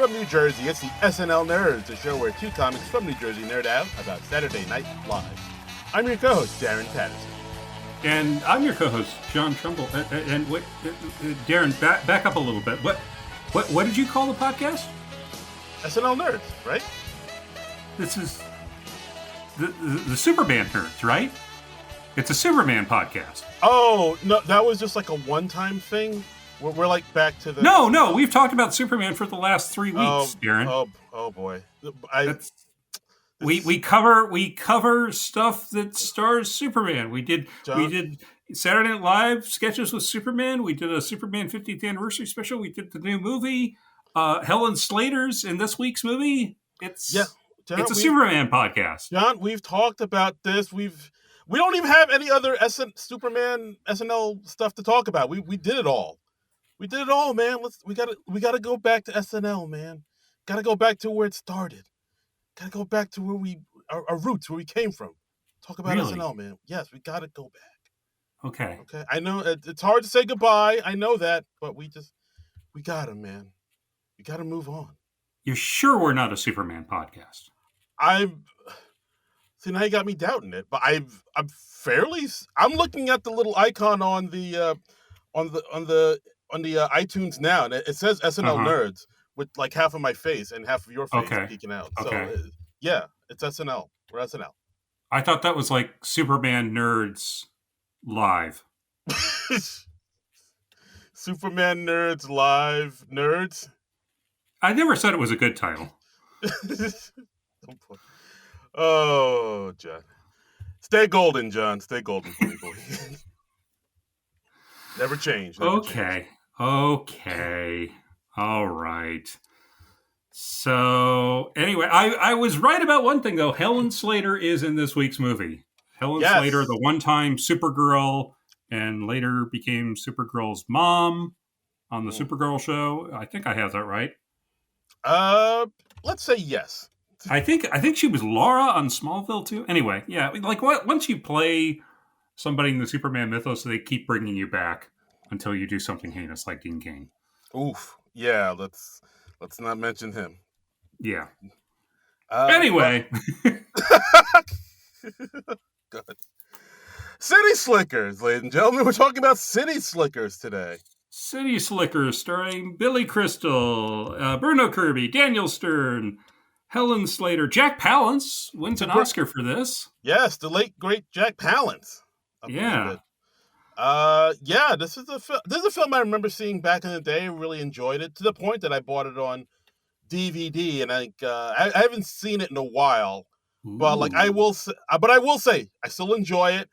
from New Jersey, it's the SNL Nerds, the show where two comics from New Jersey nerd out about Saturday Night Live. I'm your co-host, Darren Patterson. And I'm your co-host, John Trumbull. And what, Darren, back up a little bit. What did you call the podcast? SNL Nerds, right? This is the Superman Nerds, right? It's a Superman podcast. Oh, no, that was just like a one-time thing? We're like back to the... No, we've talked about Superman for the last 3 weeks, Darren. Oh boy. We cover stuff that stars Superman. We did Saturday Night Live sketches with Superman. We did a Superman 50th anniversary special. We did the new movie, Helen Slater's in this week's movie. It's a Superman podcast. John, we've talked about this. We don't even have any other Superman SNL stuff to talk about. We did it all. We did it all, man. We gotta go back to SNL, man. Gotta go back to where it started. Gotta go back to where our roots, where we came from. Talk about Really? SNL, man. Yes, we gotta go back. Okay. I know it's hard to say goodbye. I know that, but we gotta, man. We gotta move on. You're sure we're not a Superman podcast? See, now you got me doubting it, but I'm looking at the little icon on the iTunes now, and it says SNL Nerds with like half of my face and half of your face peeking out. Okay. So it's SNL. We're SNL. I thought that was like Superman Nerds Live. Superman Nerds Live Nerds. I never said it was a good title. Oh, John. Stay golden, John. Stay golden for me, boy. Never change. Okay. All right. So, anyway, I was right about one thing, though. Helen Slater is in this week's movie. Helen Slater, the one-time Supergirl, and later became Supergirl's mom on the Supergirl show. I think I have that right. Let's say yes. I think she was Laura on Smallville, too. Anyway, yeah, like once you play somebody in the Superman mythos, they keep bringing you back until you do something heinous like Dean Cain. Oof. Yeah, let's not mention him. Yeah. Anyway. Good. City Slickers, ladies and gentlemen. We're talking about City Slickers today. City Slickers, starring Billy Crystal, Bruno Kirby, Daniel Stern, Helen Slater. Jack Palance wins an Oscar for this. Yes, the late, great Jack Palance. Yeah. This is a film I remember seeing back in the day. I really enjoyed it to the point that I bought it on DVD, and I haven't seen it in a while. Ooh. But I will say I still enjoy it.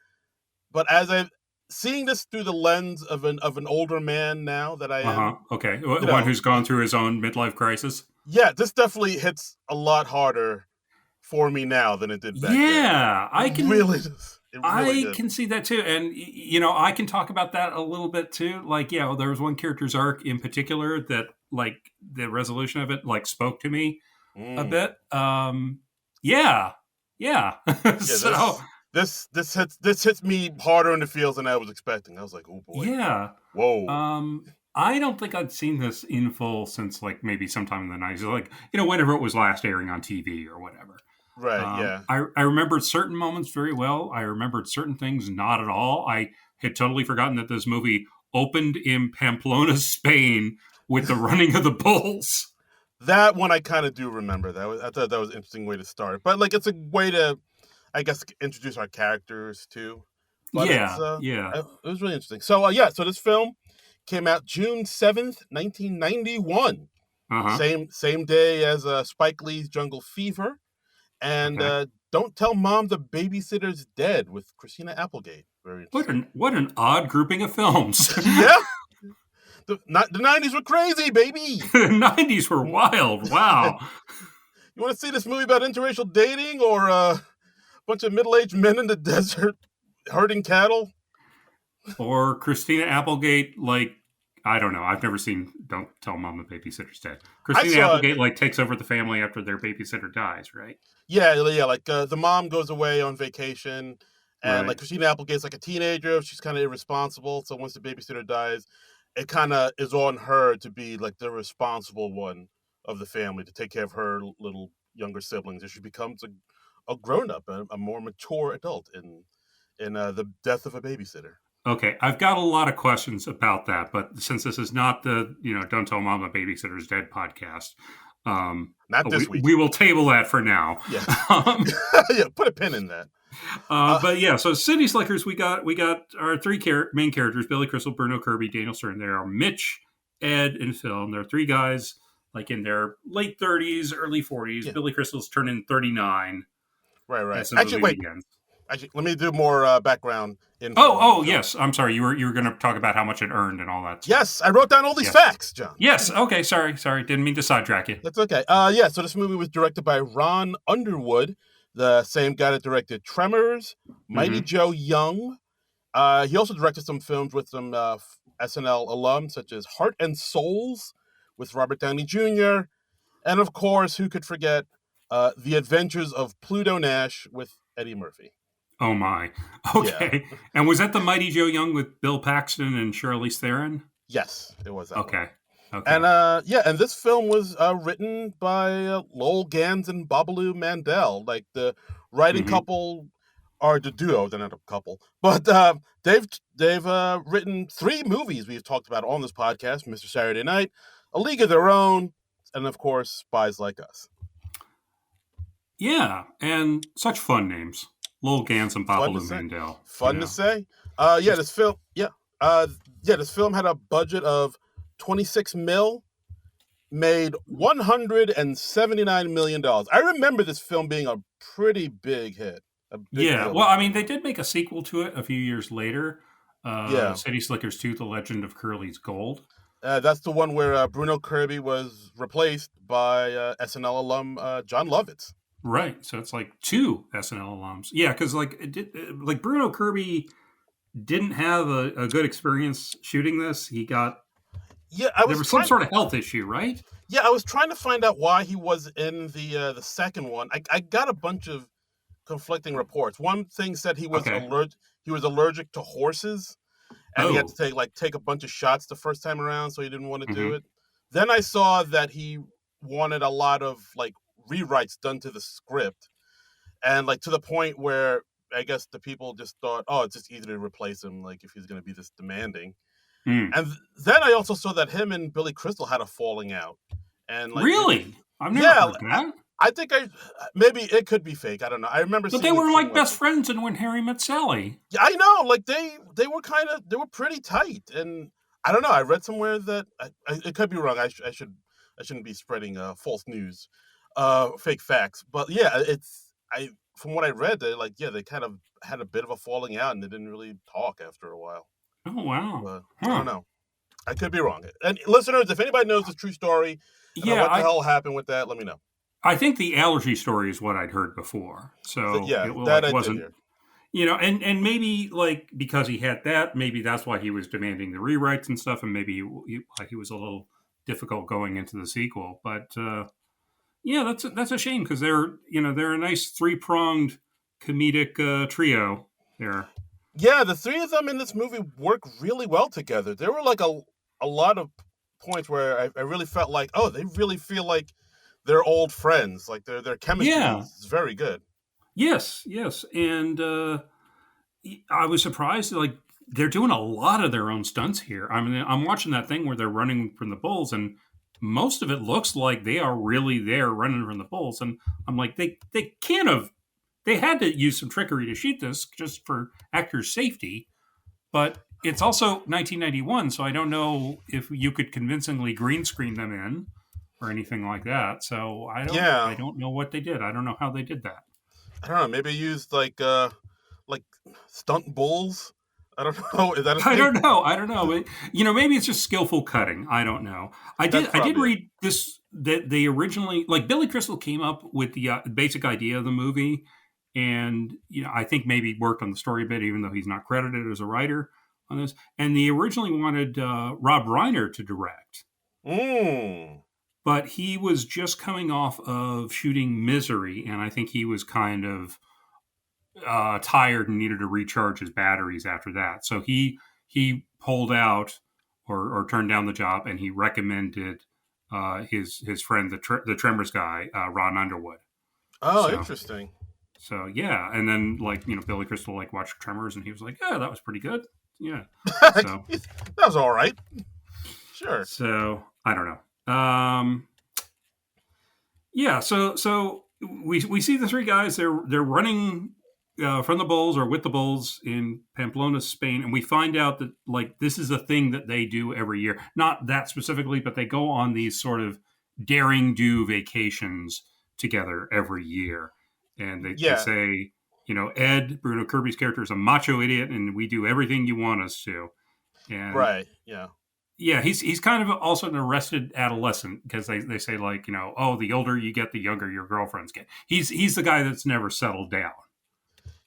But as I'm seeing this through the lens of an older man now that I am, okay, one who's gone through his own midlife crisis. Yeah, this definitely hits a lot harder for me now than it did back then. Yeah, I can can see that too, and I can talk about that a little bit too. Like, there was one character's arc in particular that, like, the resolution of it, like, spoke to me a bit. So this hits me harder in the feels than I was expecting. I was like, oh boy. Yeah. Whoa. I don't think I'd seen this in full since, like, maybe sometime in the 90s. Like, whenever it was last airing on TV or whatever. Right, yeah. I remembered certain moments very well. I remembered certain things not at all. I had totally forgotten that this movie opened in Pamplona, Spain, with the running of the bulls. That one I kind of do remember. I thought that was an interesting way to start. But, like, it's a way to, I guess, introduce our characters, too. But It was really interesting. So, so this film came out June 7th, 1991. Same day as Spike Lee's Jungle Fever. And Don't Tell Mom the Babysitter's Dead with Christina Applegate. Very interesting. What an odd grouping of films. Yeah. The 90s were crazy, baby. The 90s were wild. Wow. You want to see this movie about interracial dating or a bunch of middle-aged men in the desert herding cattle? Or Christina Applegate, like, I don't know. I've never seen Don't Tell Mom the Babysitter's Dead. Christina Applegate, like, takes over the family after their babysitter dies, right? Yeah. Like, the mom goes away on vacation, and, like, Christina Applegate's, like, a teenager. She's kind of irresponsible, so once the babysitter dies, it kind of is on her to be, like, the responsible one of the family to take care of her little younger siblings, and she becomes a grown up, a more mature adult in the death of a babysitter. Okay, I've got a lot of questions about that, but since this is not the Don't Tell Mom a Babysitter's Dead podcast, Not this week. we will table that for now. Yeah, yeah. Put a pin in that. But yeah, so City Slickers, we got our three main characters: Billy Crystal, Bruno Kirby, Daniel Stern. There are Mitch, Ed, and Phil. And there are three guys like in their late 30s, early 40s. Yeah. Billy Crystal's turning 39. Right. Actually, wait. Begins. Actually, let me do more background info. Oh, yes. I'm sorry. You were going to talk about how much it earned and all that stuff. Yes, I wrote down all these facts, John. Yes. Okay. Sorry. Didn't mean to sidetrack you. That's okay. So this movie was directed by Ron Underwood, the same guy that directed Tremors, Mighty Joe Young. He also directed some films with some SNL alums, such as Heart and Souls with Robert Downey Jr., and of course, who could forget The Adventures of Pluto Nash with Eddie Murphy. Oh my. Okay. Yeah. And was that the Mighty Joe Young with Bill Paxton and Charlize Theron? Yes, it was that one. Okay. And and this film was written by Lowell Gans and Babalu Mandel. Like the writing couple are the duo, they're not a couple. But they've written 3 movies we've talked about on this podcast: Mr. Saturday Night, A League of Their Own, and of course, Spies Like Us. Yeah, and such fun names. Lowell Gans and Babalu Mandel. Fun to say. This film. This film had a budget of $26 million, made $179 million. I remember this film being a pretty big hit. Well, I mean, they did make a sequel to it a few years later. City Slickers 2: The Legend of Curly's Gold. That's the one where Bruno Kirby was replaced by SNL alum John Lovitz. Right, so it's like 2 SNL alums. Yeah, because like Bruno Kirby didn't have a good experience shooting this. He got there was some sort of health issue, right? Yeah, I was trying to find out why he was in the second one. I got a bunch of conflicting reports. One thing said he was allergic to horses, and he had to take a bunch of shots the first time around, so he didn't want to do it. Then I saw that he wanted a lot of rewrites done to the script, and to the point where I guess the people just thought, it's just easy to replace him, if he's going to be this demanding. And then I also saw that him and Billy Crystal had a falling out. And really, I've never heard that. I think maybe it could be fake. I don't know. I remember, but they were best friends in When Harry Met Sally. Yeah, I know. They were pretty tight, and I don't know. I read somewhere that it could be wrong. I shouldn't be spreading false news. Fake facts, but from what I read, they kind of had a bit of a falling out, and they didn't really talk after a while. Oh wow! But I don't know. I could be wrong. And listeners, if anybody knows the true story, what the hell happened with that, let me know. I think the allergy story is what I'd heard before. So that wasn't. And maybe because he had that, maybe that's why he was demanding the rewrites and stuff, and maybe he was a little difficult going into the sequel, but. Yeah, that's a shame because they're a nice 3-pronged comedic trio there. Yeah, the 3 of them in this movie work really well together. There were a lot of points where I really felt they really feel like they're old friends. Their chemistry is very good. Yes, and I was surprised they're doing a lot of their own stunts here. I mean, I'm watching that thing where they're running from the bulls and. Most of it looks like they are really there running from the bulls. And I'm like, they had to use some trickery to shoot this just for actors' safety. But it's also 1991, so I don't know if you could convincingly green screen them in or anything like that. So I don't know what they did. I don't know how they did that. I don't know. Maybe used stunt bulls. I don't know. Is that a thing? I don't know. But, maybe it's just skillful cutting. I don't know. I did read this that they originally Billy Crystal came up with the basic idea of the movie, and I think maybe worked on the story a bit, even though he's not credited as a writer on this. And they originally wanted Rob Reiner to direct, but he was just coming off of shooting Misery, and I think he was kind of. Tired and needed to recharge his batteries after that. So he pulled out or turned down the job, and he recommended his friend, the Tremors guy, Ron Underwood. Oh, So interesting. so yeah, and then Billy Crystal watched Tremors, and he was like, yeah, that was pretty good. Yeah. So that was all right. Sure. so I don't know. Yeah. So we see the three guys. They're running from the Bulls or with the Bulls in Pamplona, Spain, and we find out that this is a thing that they do every year. Not that specifically, but they go on these sort of daring do vacations together every year, and they Yeah. say, Ed, Bruno Kirby's character, is a macho idiot, and we do everything you want us to. And Right. Yeah. yeah, he's kind of also an arrested adolescent, because they say oh, the older you get, the younger your girlfriends get. He's the guy that's never settled down.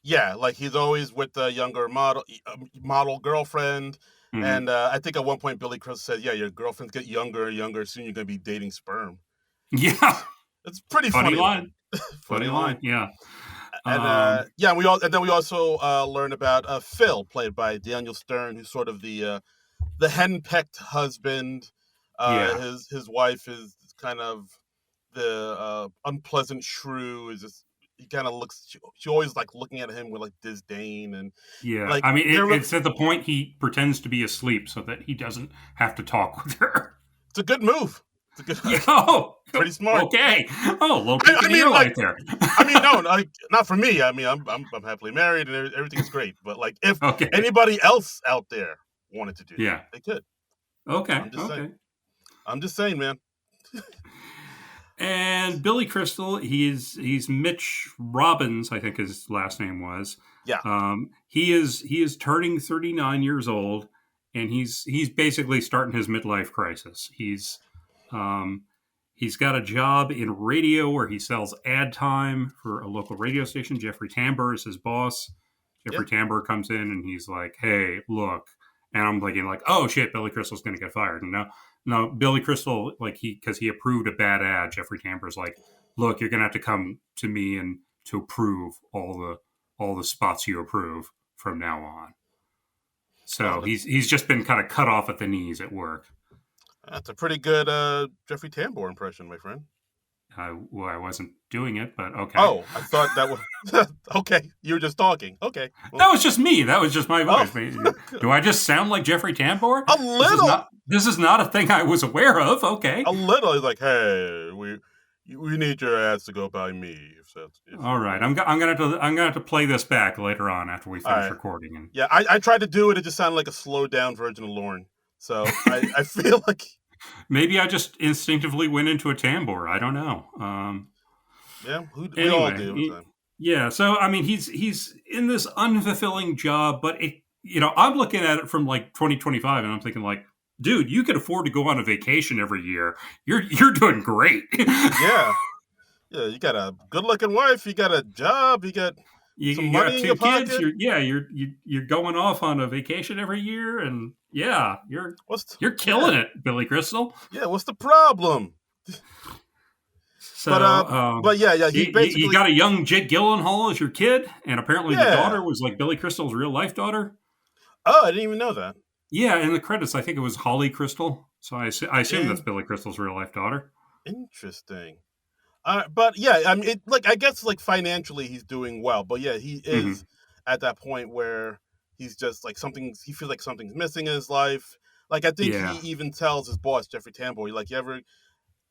Yeah, like he's always with the younger model girlfriend, Mm-hmm. and I think at one point Billy Crystal said, "Yeah, your girlfriends get younger and younger. Soon you're gonna be dating sperm." Yeah, It's pretty funny funny line. funny line. Yeah. And then we also learn about Phil, played by Daniel Stern, who's sort of the henpecked husband. Yeah. His wife is kind of the unpleasant shrew. Is just he kind of looks. She always looking at him with disdain and Yeah. I mean, it's at the point he pretends to be asleep so that he doesn't have to talk with her. It's a good move. It's a good. Oh, pretty smart. Okay. Oh, a little bit right there. I mean, no, not for me. I mean, I'm happily married and everything's great. But if anybody else out there wanted to do that, they could. Okay. I'm just saying, man. And Billy Crystal, he's Mitch Robbins, I think his last name was. Yeah. He is turning 39 years old, and he's basically starting his midlife crisis. He's got a job in radio where he sells ad time for a local radio station. Jeffrey Tambor is his boss. Jeffrey Tambor comes in and he's like, "Hey, look," and I'm thinking oh shit, Billy Crystal's going to get fired. No, Billy Crystal, because he approved a bad ad. Jeffrey Tambor's like, "Look, you're going to have to come to me and to approve all the spots you approve from now on." So he's just been kind of cut off at the knees at work. That's a pretty good Jeffrey Tambor impression, my friend. Well, I wasn't doing it, but okay. Oh, I thought that was okay. You were just talking. Okay, well, that was just me. That was just my voice. Oh. Do I just sound like Jeffrey Tambor? A little. This is not a thing I was aware of. Okay, a little. He's like, "Hey, we need your ads to go by me." All right, I'm gonna have to play this back later on after we finish recording. And yeah, I tried to do it. It just sounded like a slowed down version of Lorne. So I feel like maybe I just instinctively went into a Tambor. I don't know. We all do. Yeah, so I mean, he's in this unfulfilling job, but I'm looking at it from 2025, and I'm thinking dude, you could afford to go on a vacation every year. You're doing great. Yeah, you got a good-looking wife. You got a job. You got some money in your pocket. You're going off on a vacation every year, and you're killing it, Billy Crystal. Yeah, what's the problem? So, but he basically you got a young Jake Gyllenhaal as your kid, and apparently the daughter was Billy Crystal's real life daughter. Oh, I didn't even know that. Yeah, in the credits, I think it was Holly Crystal. So I assume that's Billy Crystal's real life daughter. Interesting. But I mean, I guess financially he's doing well, but he is at that point where he's just he feels like something's missing in his life. I think he even tells his boss, Jeffrey Tambor, you ever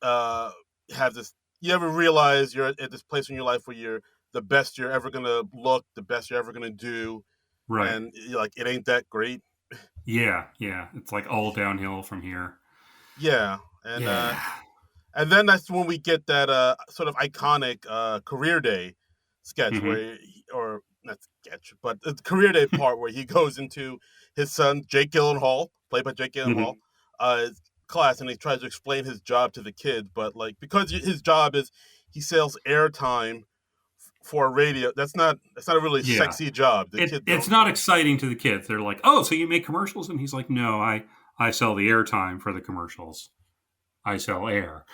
have this? You ever realize you're at this place in your life where you're the best you're ever gonna look, the best you're ever gonna do, right? And it ain't that great. Yeah, it's all downhill from here. Yeah, and then that's when we get that sort of iconic career day sketch where, or not sketch, but the career day part where he goes into his son Jake Gyllenhaal, played by Jake Gyllenhaal, class, and he tries to explain his job to the kids, but because his job is he sells airtime for a radio, that's not a really sexy job. It's not exciting to the kids. They're like, "Oh, so you make commercials?" And he's like, "No, I sell the airtime for the commercials. I sell air."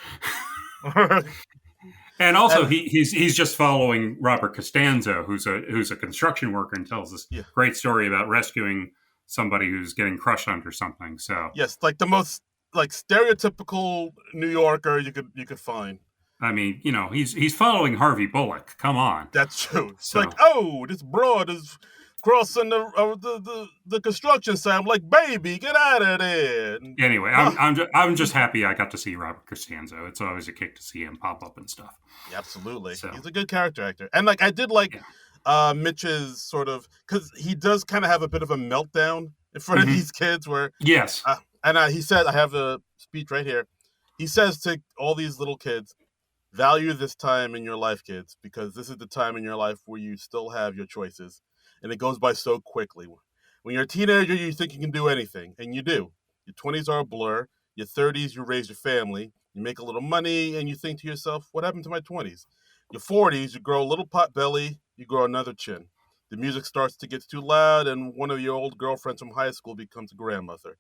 And also, he's just following Robert Costanzo, who's a construction worker, and tells this great story about rescuing somebody who's getting crushed under something. So yes, the most like stereotypical New Yorker you could find. I mean, he's following Harvey Bullock. Come on. That's true. It's like, So oh, this broad is crossing the construction site. I'm like, baby, get out of there. And, anyway, huh. I'm just happy I got to see Robert Costanzo. It's always a kick to see him pop up and stuff. Absolutely, So, he's a good character actor, and like I did like Mitch's sort of, because he does kind of have a bit of a meltdown in front of these kids where yes, and he said, I have a speech right here. He says to all these little kids, value this time in your life, kids, because this is the time in your life where you still have your choices, and it goes by so quickly. When you're a teenager, you think you can do anything, and you do. Your 20s are a blur. Your 30s, you raise your family, you make a little money, and you think to yourself, what happened to my 20s? Your 40s, you grow a little pot belly, you grow another chin. The music starts to get too loud, and one of your old girlfriends from high school becomes a grandmother.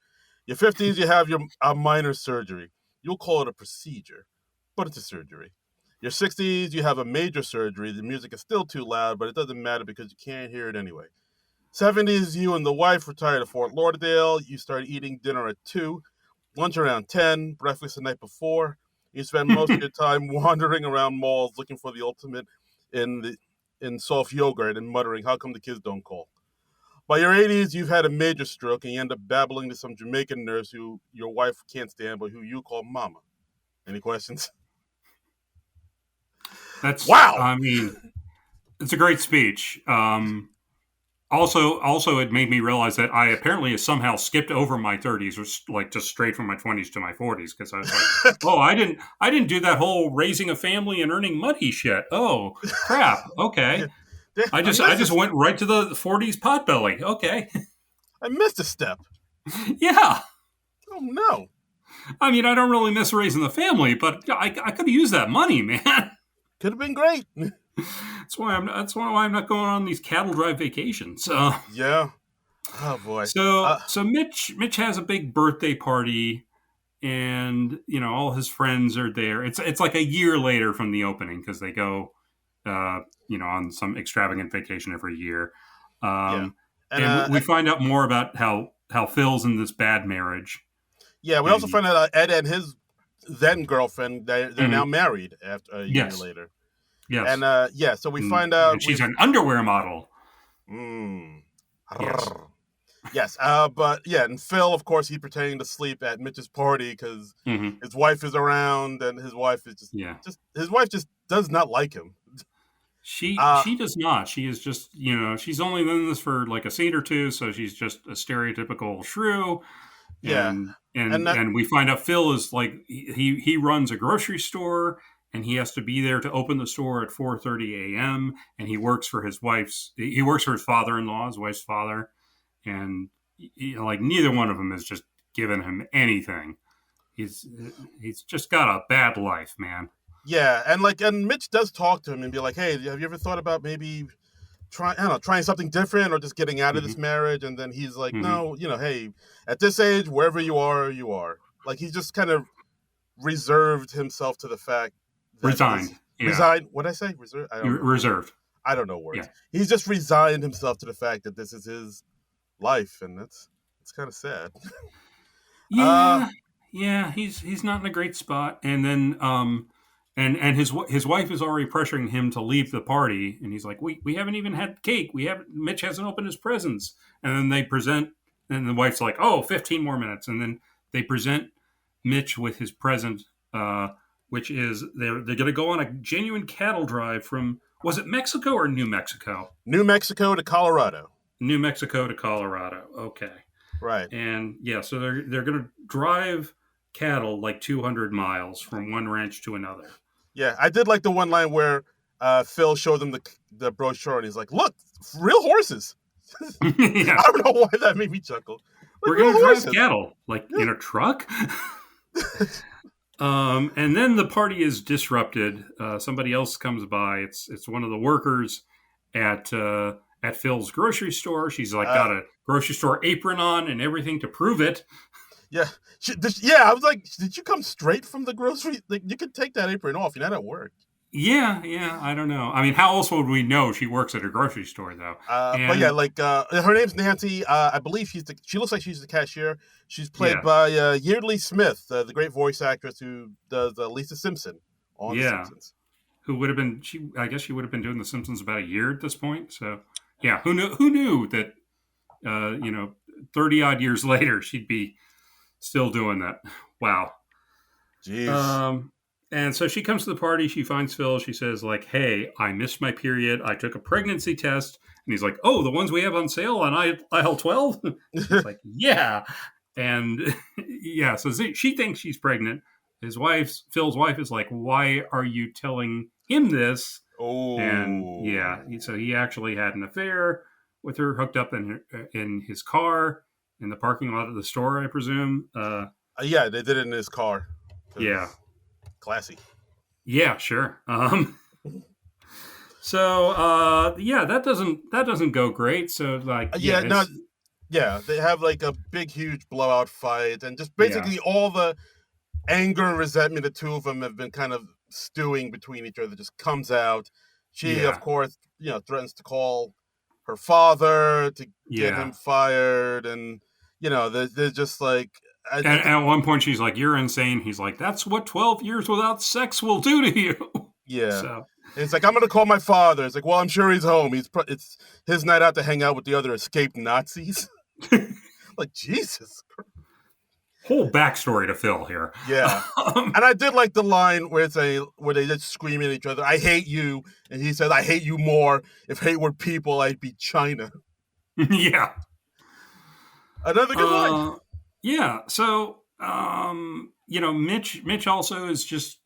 Your 50s, you have a minor surgery. You'll call it a procedure, but it's a surgery. Your 60s, you have a major surgery. The music is still too loud, but it doesn't matter because you can't hear it anyway. 70s, you and the wife retire to Fort Lauderdale. You start eating dinner at 2, lunch around 10, breakfast the night before. You spend most of your time wandering around malls looking for the ultimate in soft yogurt and muttering, how come the kids don't call? By your 80s, you've had a major stroke and you end up babbling to some Jamaican nurse who your wife can't stand, but who you call mama. Any questions? wow. I mean, it's a great speech. Also, it made me realize that I apparently somehow skipped over my 30s, or like just straight from my 20s to my 40s, because I was like, oh, I didn't do that whole raising a family and earning money shit. Oh, crap. Okay. I just went right to the 40s potbelly. Okay. I missed a step. Yeah. Oh, no. I mean, I don't really miss raising the family, but I could have used that money, man. Could have been great. That's why I'm not going on these cattle drive vacations. Yeah. Oh boy. So Mitch has a big birthday party, and all his friends are there. It's like a year later from the opening because they go, on some extravagant vacation every year. And we find out more about how Phil's in this bad marriage. Yeah, we also find out Ed and his then girlfriend they're now married after a year later. Yes. And so we find out and she's an underwear model. Yes. Yes. But yeah, and Phil, of course, he's pretending to sleep at Mitch's party because his wife is around, and his wife is his wife just does not like him. She does not. She is just she's only in this for like a scene or two, so she's just a stereotypical shrew. And we find out Phil is like he runs a grocery store. And he has to be there to open the store at 4:30 a.m. And he works for his father-in-law, his wife's father, and neither one of them is just giving him anything. He's just got a bad life, man. Yeah, and Mitch does talk to him and be like, "Hey, have you ever thought about maybe trying something different or just getting out of this marriage?" And then he's like, "No, hey, at this age, wherever you are, you are." Like he just kind of reserved himself to the fact. Resigned. Resigned. What did I say? Reserved. Reserved. I don't know words. Yeah. He's just resigned himself to the fact that this is his life, and it's kind of sad. Yeah. He's not in a great spot, and then and his wife is already pressuring him to leave the party, and he's like, we haven't even had cake. Mitch hasn't opened his presents, and then they present, and the wife's like, 15 more minutes, and then they present Mitch with his present. Which is they're going to go on a genuine cattle drive from, was it Mexico or New Mexico? New Mexico to Colorado. New Mexico to Colorado. Okay. Right. And so they're going to drive cattle like 200 miles from one ranch to another. Yeah, I did like the one line where Phil showed them the brochure and he's like, "Look, real horses." I don't know why that made me chuckle. We're going to drive cattle in a truck. And then the party is disrupted. Somebody else comes by. It's one of the workers at Phil's grocery store. She's got a grocery store apron on and everything to prove it. Yeah, I was like, did you come straight from the grocery? Like, you could take that apron off. You're not at work. Yeah. I don't know. I mean, how else would we know she works at a grocery store, though? But yeah, And like her name's Nancy. I believe she looks like she's the cashier. She's played yeah, by Yeardley Smith, the great voice actress who does Lisa Simpson on The yeah. Simpsons. Who would have been? I guess she would have been doing The Simpsons about a year at this point. So yeah, who knew? Who knew that? 30 odd years later, she'd be still doing that. Wow. Jeez. Um, and so she comes to the party. She finds Phil. She says, like, "Hey, I missed my period. I took a pregnancy test." And he's like, "Oh, the ones we have on sale on aisle 12?" She's like, "Yeah." And yeah, so she thinks she's pregnant. Phil's wife, is like, "Why are you telling him this?" And yeah, Oh. so he actually had an affair with her, hooked up in his car in the parking lot of the store, I presume. Yeah, they did it in his car. Yeah, Classy. yeah, sure. So yeah, that doesn't go great. So like, yeah, Yeah, no, it's yeah, they have like a big, huge blowout fight, and just yeah, basically all the anger and resentment the two of them have been kind of stewing between each other just comes out. She, of yeah, course, threatens to call her father to get yeah. him fired, and they're just like, I And think, at one point, she's like, "You're insane." He's like, "That's what 12 years without sex will do to you." yeah. So And it's like, I'm gonna call my father. It's like, well, I'm sure he's home. It's his night out to hang out with the other escaped Nazis. Like, Jesus. whole backstory to Phil here. Yeah. Um, And I did like the line where they just scream at each other, "I hate you," and he says, "I hate you more. If hate were people, I'd be China." yeah. Another good line. Uh, yeah. So, Mitch also is just,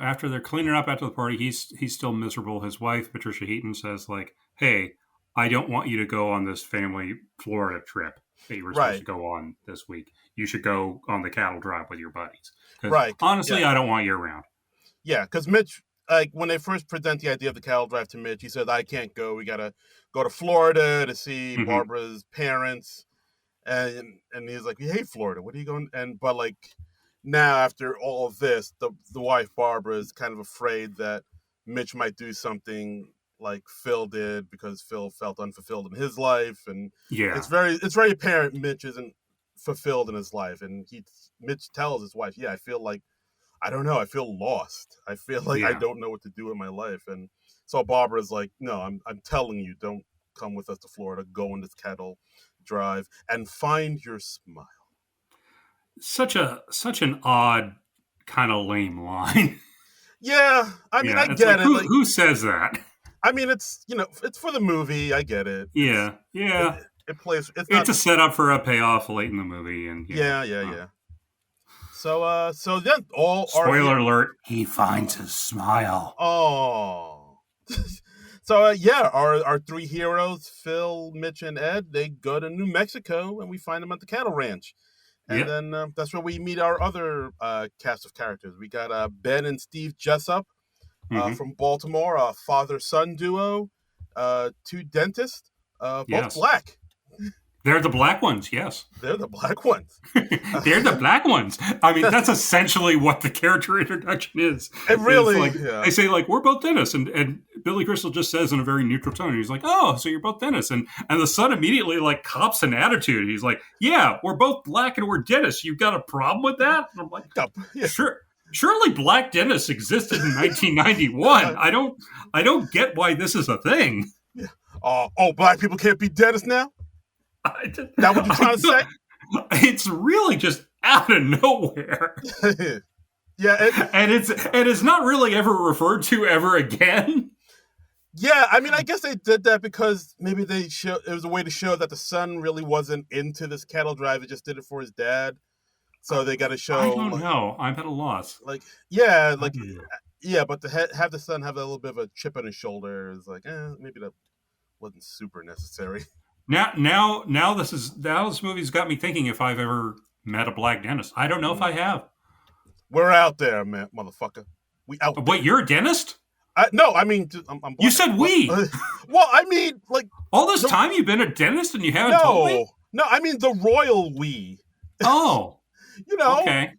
after they're cleaning up after the party, he's still miserable. His wife, Patricia Heaton, says like, "Hey, I don't want you to go on this family Florida trip that you were supposed to Right. go on this week. You should go on the cattle drive with your buddies. Because Right. honestly, Yeah. I don't want you around." Yeah. Because Mitch, like when they first present the idea of the cattle drive to Mitch, he said, "I can't go. We gotta go to Florida to see Hmm. Barbara's parents." And he's like, "We hate Florida. What are you going?" And but like now after all of this, the wife Barbara is kind of afraid that Mitch might do something like Phil did because Phil felt unfulfilled in his life, and Yeah. it's very apparent Mitch isn't fulfilled in his life, and Mitch tells his wife, "Yeah, I feel like I don't know, I feel lost. I feel like I Yeah. don't know what to do in my life." And so Barbara's like, "No, I'm telling you, don't come with us to Florida. Go on this cattle drive and find your smile." Such an odd, kind of lame line. Yeah, I mean, Yeah. I It's like, get it. Like, who says that? I mean, it's it's for the movie. I get it. Yeah. It, Yeah. it plays. It's It's not. a setup for a payoff late in the movie, and Yeah, yeah, yeah. So then all our spoiler alert: he finds his smile. oh. So yeah, our three heroes, Phil, Mitch, and Ed, they go to New Mexico, and we find them at the cattle ranch. And Yep. then that's where we meet our other cast of characters. We got Ben and Steve Jessup Hmm. from Baltimore, a father-son duo, two dentists, both Yes, black. they're the black ones. Yes, They're the black ones. they're the black ones. I mean, that's essentially what the character introduction is. It It's really, like yeah. they say, like, we're both dentists, and Billy Crystal just says in a very neutral tone, he's like, "Oh, so you're both dentists," and the son immediately like cops an attitude. He's like, "Yeah, we're both black and we're dentists. You got a problem with that?" And I'm like, Yeah. "Sure." Surely black dentists existed in 1991. I don't get why this is a thing. Yeah. Oh, black people can't be dentists now? That what you're trying to say? It's really just out of nowhere. Yeah, And it's not really ever referred to ever again. yeah. I mean, I guess they did that because maybe it was a way to show that the son really wasn't into this cattle drive. He just did it for his dad. So they got to I show, don't know. I'm at a loss. yeah, I don't know. yeah, but to have the son have a little bit of a chip on his shoulder is like, maybe that wasn't super necessary. Now this movie's got me thinking if I've ever met a black dentist. I don't know if I have. We're out there, man, motherfucker. We out there. Wait, you're a dentist? No, I mean, I'm You black. said we. Well, I mean, like, All this the, time you've been a dentist and you haven't told me? no, I mean the royal we. Oh, You know, okay.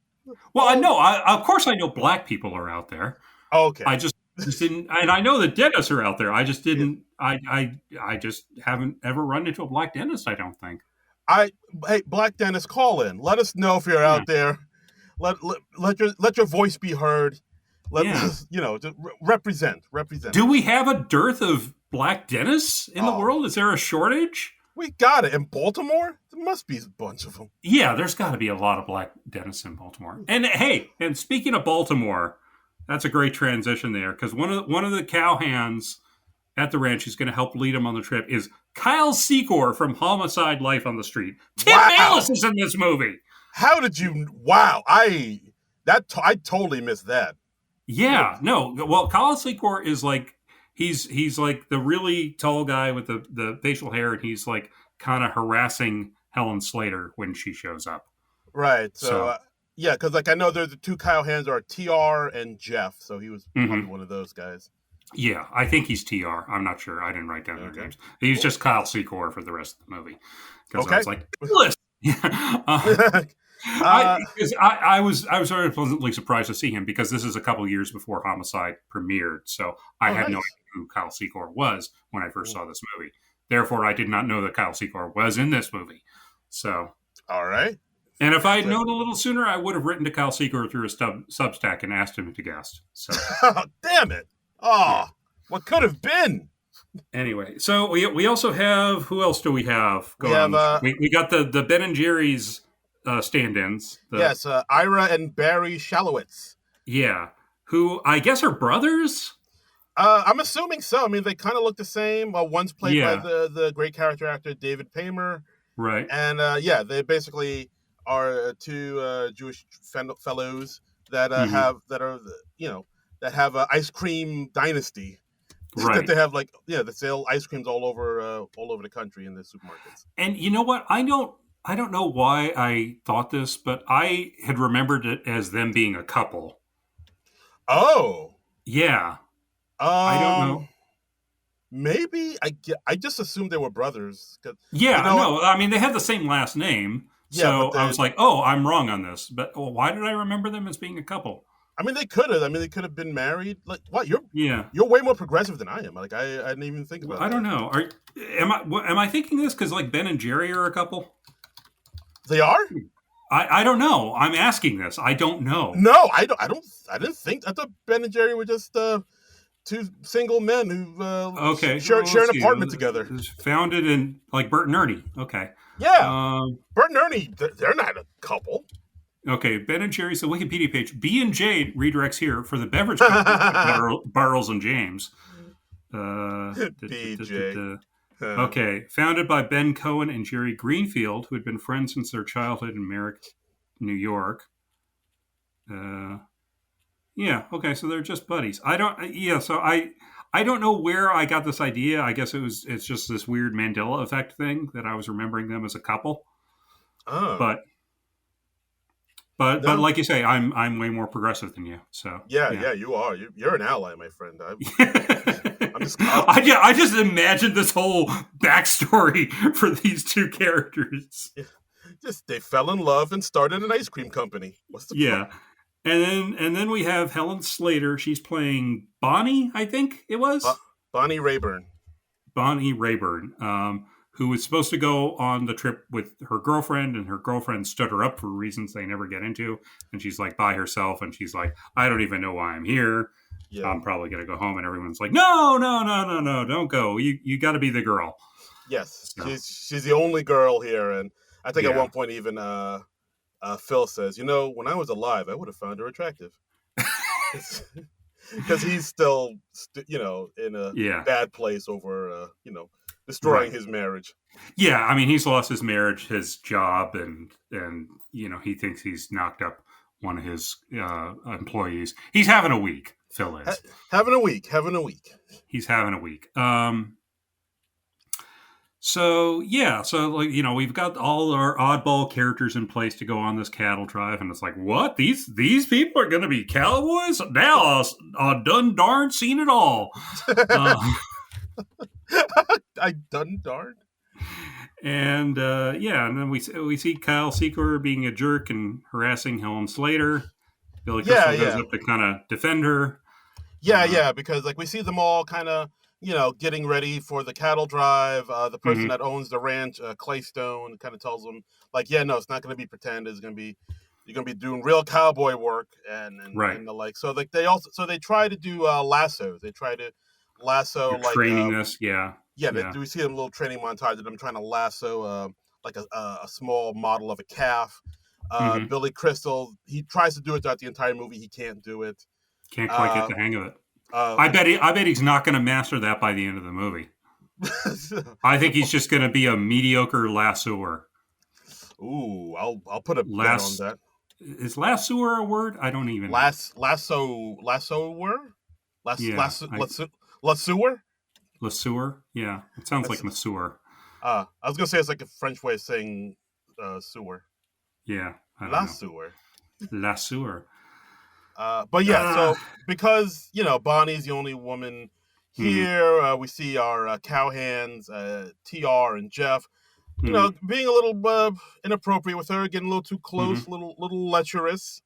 Well, I all know. Of course, I know black people are out there. okay. I just just didn't. And I know the dentists are out there. I just didn't. I just haven't ever run into a black dentist. I don't think. I Hey, Black Dennis, call in. Let us know if you're Yeah. out there. Let your voice be heard. Let Yeah. just represent. Do we have a dearth of black dentists in the Oh, world? Is there a shortage? we got it in Baltimore. There must be a bunch of them. Yeah, there's got to be a lot of black dentists in Baltimore. And hey, and speaking of Baltimore, that's a great transition there because one of the cowhands at the ranch who's going to help lead him on the trip is Kyle Secor from Homicide: Life on the Street. Tim Wow. Bayless is in this movie. How did you? Wow, I totally missed that. Yeah, no. Well, Kyle Secor is like he's like the really tall guy with the facial hair, and he's like kind of harassing Helen Slater when she shows up. Right. So yeah, because like I know there's the two Kyle Hands are TR and Jeff, so he was probably one of those guys. Yeah, I think he's TR. I'm not sure. I didn't write down their names. He's just Kyle Secor for the rest of the movie. Because I was like, listen. I was very pleasantly surprised to see him because this is a couple years before Homicide premiered, so I had no idea who Kyle Secor was when I first saw this movie. Therefore, I did not know that Kyle Secor was in this movie. So, all right. And if I had known a little sooner, I would have written to Kyle Secor through a Substack and asked him to guest. So, damn it! Oh, what could have been? Anyway, so we also have, who else do we have going on? We got the Ben and Jerry's stand-ins. Yes, Ira and Barry Shalowitz. Yeah, who I guess are brothers? I'm assuming so. I mean, they kind of look the same. One's played by the great character actor David Paymer. Right. And they basically are two Jewish fellows that have an ice cream dynasty. Right. That they have they sell ice creams all over the country in the supermarkets. And you know what? I don't know why I thought this, but I had remembered it as them being a couple. Oh. Yeah. I don't know. Maybe I just assumed they were brothers. Yeah, no, I mean they have the same last name, so I was like, "Oh, I'm wrong on this." But why did I remember them as being a couple? I mean, they could have. I mean, they could have been married. Like, what? You're way more progressive than I am. Like, I didn't even think about. I don't know. Am I thinking this because like Ben and Jerry are a couple? They are. I don't know. I'm asking this. I don't know. No, I didn't think. I thought Ben and Jerry were just two single men who share an apartment together. It was founded in like Bert and Ernie. Okay. Yeah. Bert and Ernie, they're not a couple. Okay, Ben and Jerry's the Wikipedia page. B&J redirects here for the beverage company, Barrels and James. BJ. Okay, founded by Ben Cohen and Jerry Greenfield, who had been friends since their childhood in Merrick, New York. Yeah, okay, so they're just buddies. I don't know where I got this idea. I guess it's just this weird Mandela effect thing that I was remembering them as a couple. Oh. But like you say, I'm way more progressive than you. So yeah, you are. You're an ally, my friend. I just imagined this whole backstory for these two characters. Just they fell in love and started an ice cream company. What's the problem? And then we have Helen Slater. She's playing Bonnie, I think it was Bonnie Rayburn. Bonnie Rayburn, who was supposed to go on the trip with her girlfriend, and her girlfriend stood her up for reasons they never get into. And she's like by herself, and she's like, I don't even know why I'm here. Yeah. I'm probably going to go home. And everyone's like, no, don't go. You got to be the girl. Yes, so. She's the only girl here. And I think at one point even Phil says, when I was alive, I would have found her attractive. Because he's still, in a bad place over, destroying his marriage. Yeah, I mean, he's lost his marriage, his job, and he thinks he's knocked up one of his employees. He's having a week, Phil is. Having a week. He's having a week. So we've got all our oddball characters in place to go on this cattle drive, and it's like, what? These people are going to be cowboys? Now I done darn seen it all. I done darn. And and then we see Kyle Secor being a jerk and harassing Helen Slater. Billy Crystal goes up to kind of defend her. Yeah, because like we see them all kind of, getting ready for the cattle drive. The person Mhm. that owns the ranch, Claystone, kind of tells them like, yeah, no, it's not going to be pretend. It's going to be you're going to be doing real cowboy work Right. and the like. So like they try to do lassos. They try to lasso They're like training this. Yeah. yeah. Yeah. We see a little training montage of them trying to lasso like a small model of a calf. Mhm. Billy Crystal, he tries to do it throughout the entire movie. He can't do it. Can't quite get Uh, the hang of it. uh, I bet he's not going to master that by the end of the movie. I think he's just going to be a mediocre lassoer. Ooh, I'll put a bet on Lass that. is lassoer a word? I don't even know. Lassoer, Yeah, lassoer. lassoer. Yeah, it sounds like That's, masseur. I was gonna say it's like a French way of saying sewer. Yeah, I don't know. Lassoer. Lassoer. But yeah, Uh, so because Bonnie's the only woman mm, here, we see our cowhands, Tr and Jeff. mm, Being a little inappropriate with her, getting a little too close, mm-hmm. little lecherous.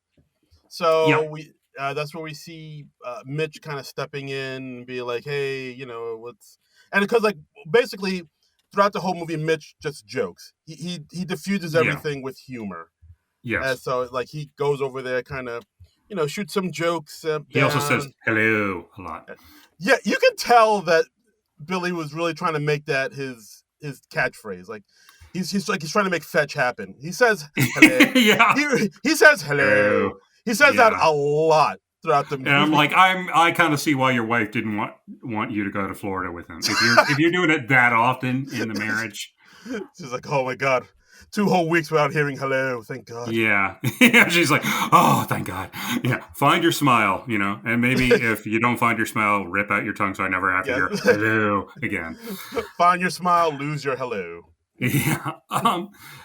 Yep. So that's where we see Mitch kind of stepping in and be like, hey, what's and because like basically throughout the whole movie, Mitch just jokes. He diffuses Yeah. everything with humor, and Yes. so like he goes over there, kind of, shoots some jokes He also says down. hello a lot. Yeah, you can tell that Billy was really trying to make that his catchphrase. Like he's trying to make fetch happen. He says hello. Yeah. He says hello. Hello. He says that Yeah. a lot throughout the And I'm movie. like, I kind of see why your wife didn't want you to go to Florida with him. If you're doing it that often in the marriage, She's like, oh my god, 2 whole weeks without hearing hello. Thank God. yeah. Yeah, she's like, oh, thank God. Yeah. Find your smile, and maybe if you don't find your smile, rip out your tongue so I never have to Yeah. hear hello again. Find your smile, lose your hello. Yeah.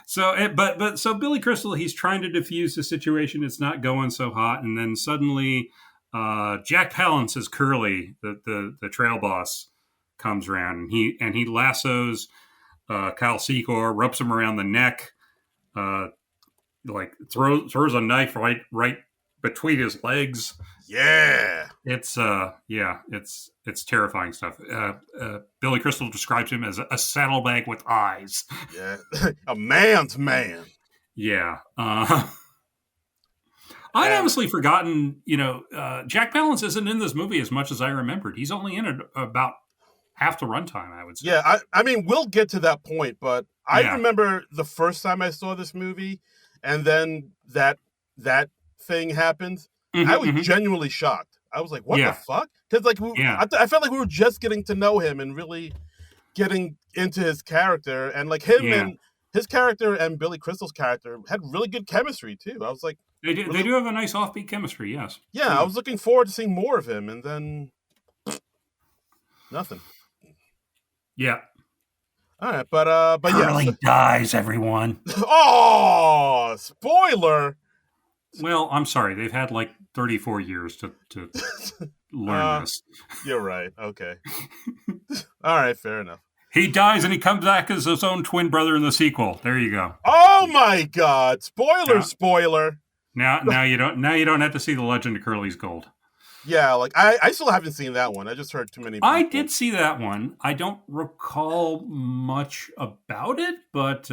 So Billy Crystal, he's trying to diffuse the situation. It's not going so hot, and then suddenly, Jack Palance as Curly, the trail boss, comes around, and he lassos Kyle Secor, ropes him around the neck, uh, like throws a knife right between his legs. Yeah. It's terrifying stuff. Billy Crystal describes him as a saddlebag with eyes. Yeah. A man's man. Yeah. I'd And honestly forgotten, Jack Palance isn't in this movie as much as I remembered. He's only in it about half the runtime, I would say. yeah, I mean, we'll get to that point, but I Yeah. remember the first time I saw this movie, and then that thing happened. I Mm-hmm, was mm-hmm. genuinely shocked. I was like, "What the Yeah. fuck?" Because like Yeah. I felt like we were just getting to know him and really getting into his character, and like him Yeah. and his character and Billy Crystal's character had really good chemistry too. I was like, They really, do have a nice offbeat chemistry, yes. yeah, I Yeah. was looking forward to seeing more of him, and then nothing. Yeah. All right, but yes. Curly dies, everyone. Oh, spoiler. Well, I'm sorry. They've had like 34 years to learn this. You're right. Okay. All right, fair enough. He dies and he comes back as his own twin brother in the sequel. There you go. Oh my God! Spoiler, Now, spoiler. now you don't have to see the Legend of Curly's Gold. Yeah, like I still haven't seen that one. I just heard too many people. I did see that one. I don't recall much about it, but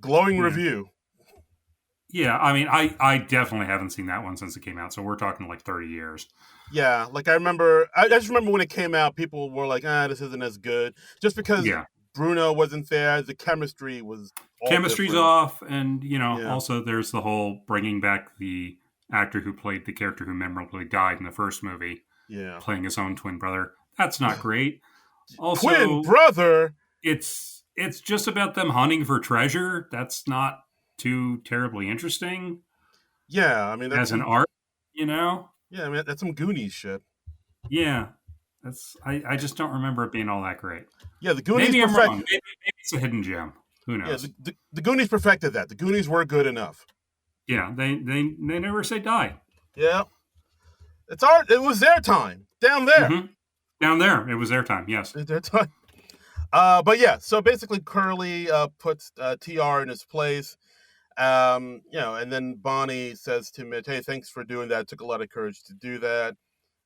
glowing yeah. review. Yeah, I mean, I definitely haven't seen that one since it came out. So we're talking like 30 years. Yeah, like I just remember when it came out, people were like, this isn't as good. Just because Yeah. Bruno wasn't there, the chemistry was all Chemistry's different. off, and Yeah. also there's the whole bringing back the actor who played the character who memorably died in the first movie, Yeah. playing his own twin brother. That's not great. Also, Twin brother. it's just about them hunting for treasure. That's not too terribly interesting Yeah, I mean that's as an art, you know? Yeah, I mean that's some Goonies shit. Yeah. I just don't remember it being all that great. Yeah, the Goonies Maybe I'm wrong. Maybe it's a hidden gem. Who knows? Yeah, the Goonies perfected that. The Goonies were good enough. Yeah, they never say die. Yeah, it's art. It was their time down there. Mm-hmm. Down there, it was their time. Yes. Their time. But yeah, so basically Curly puts TR in his place. And then Bonnie says to Mitch, "Hey, thanks for doing that. It took a lot of courage to do that."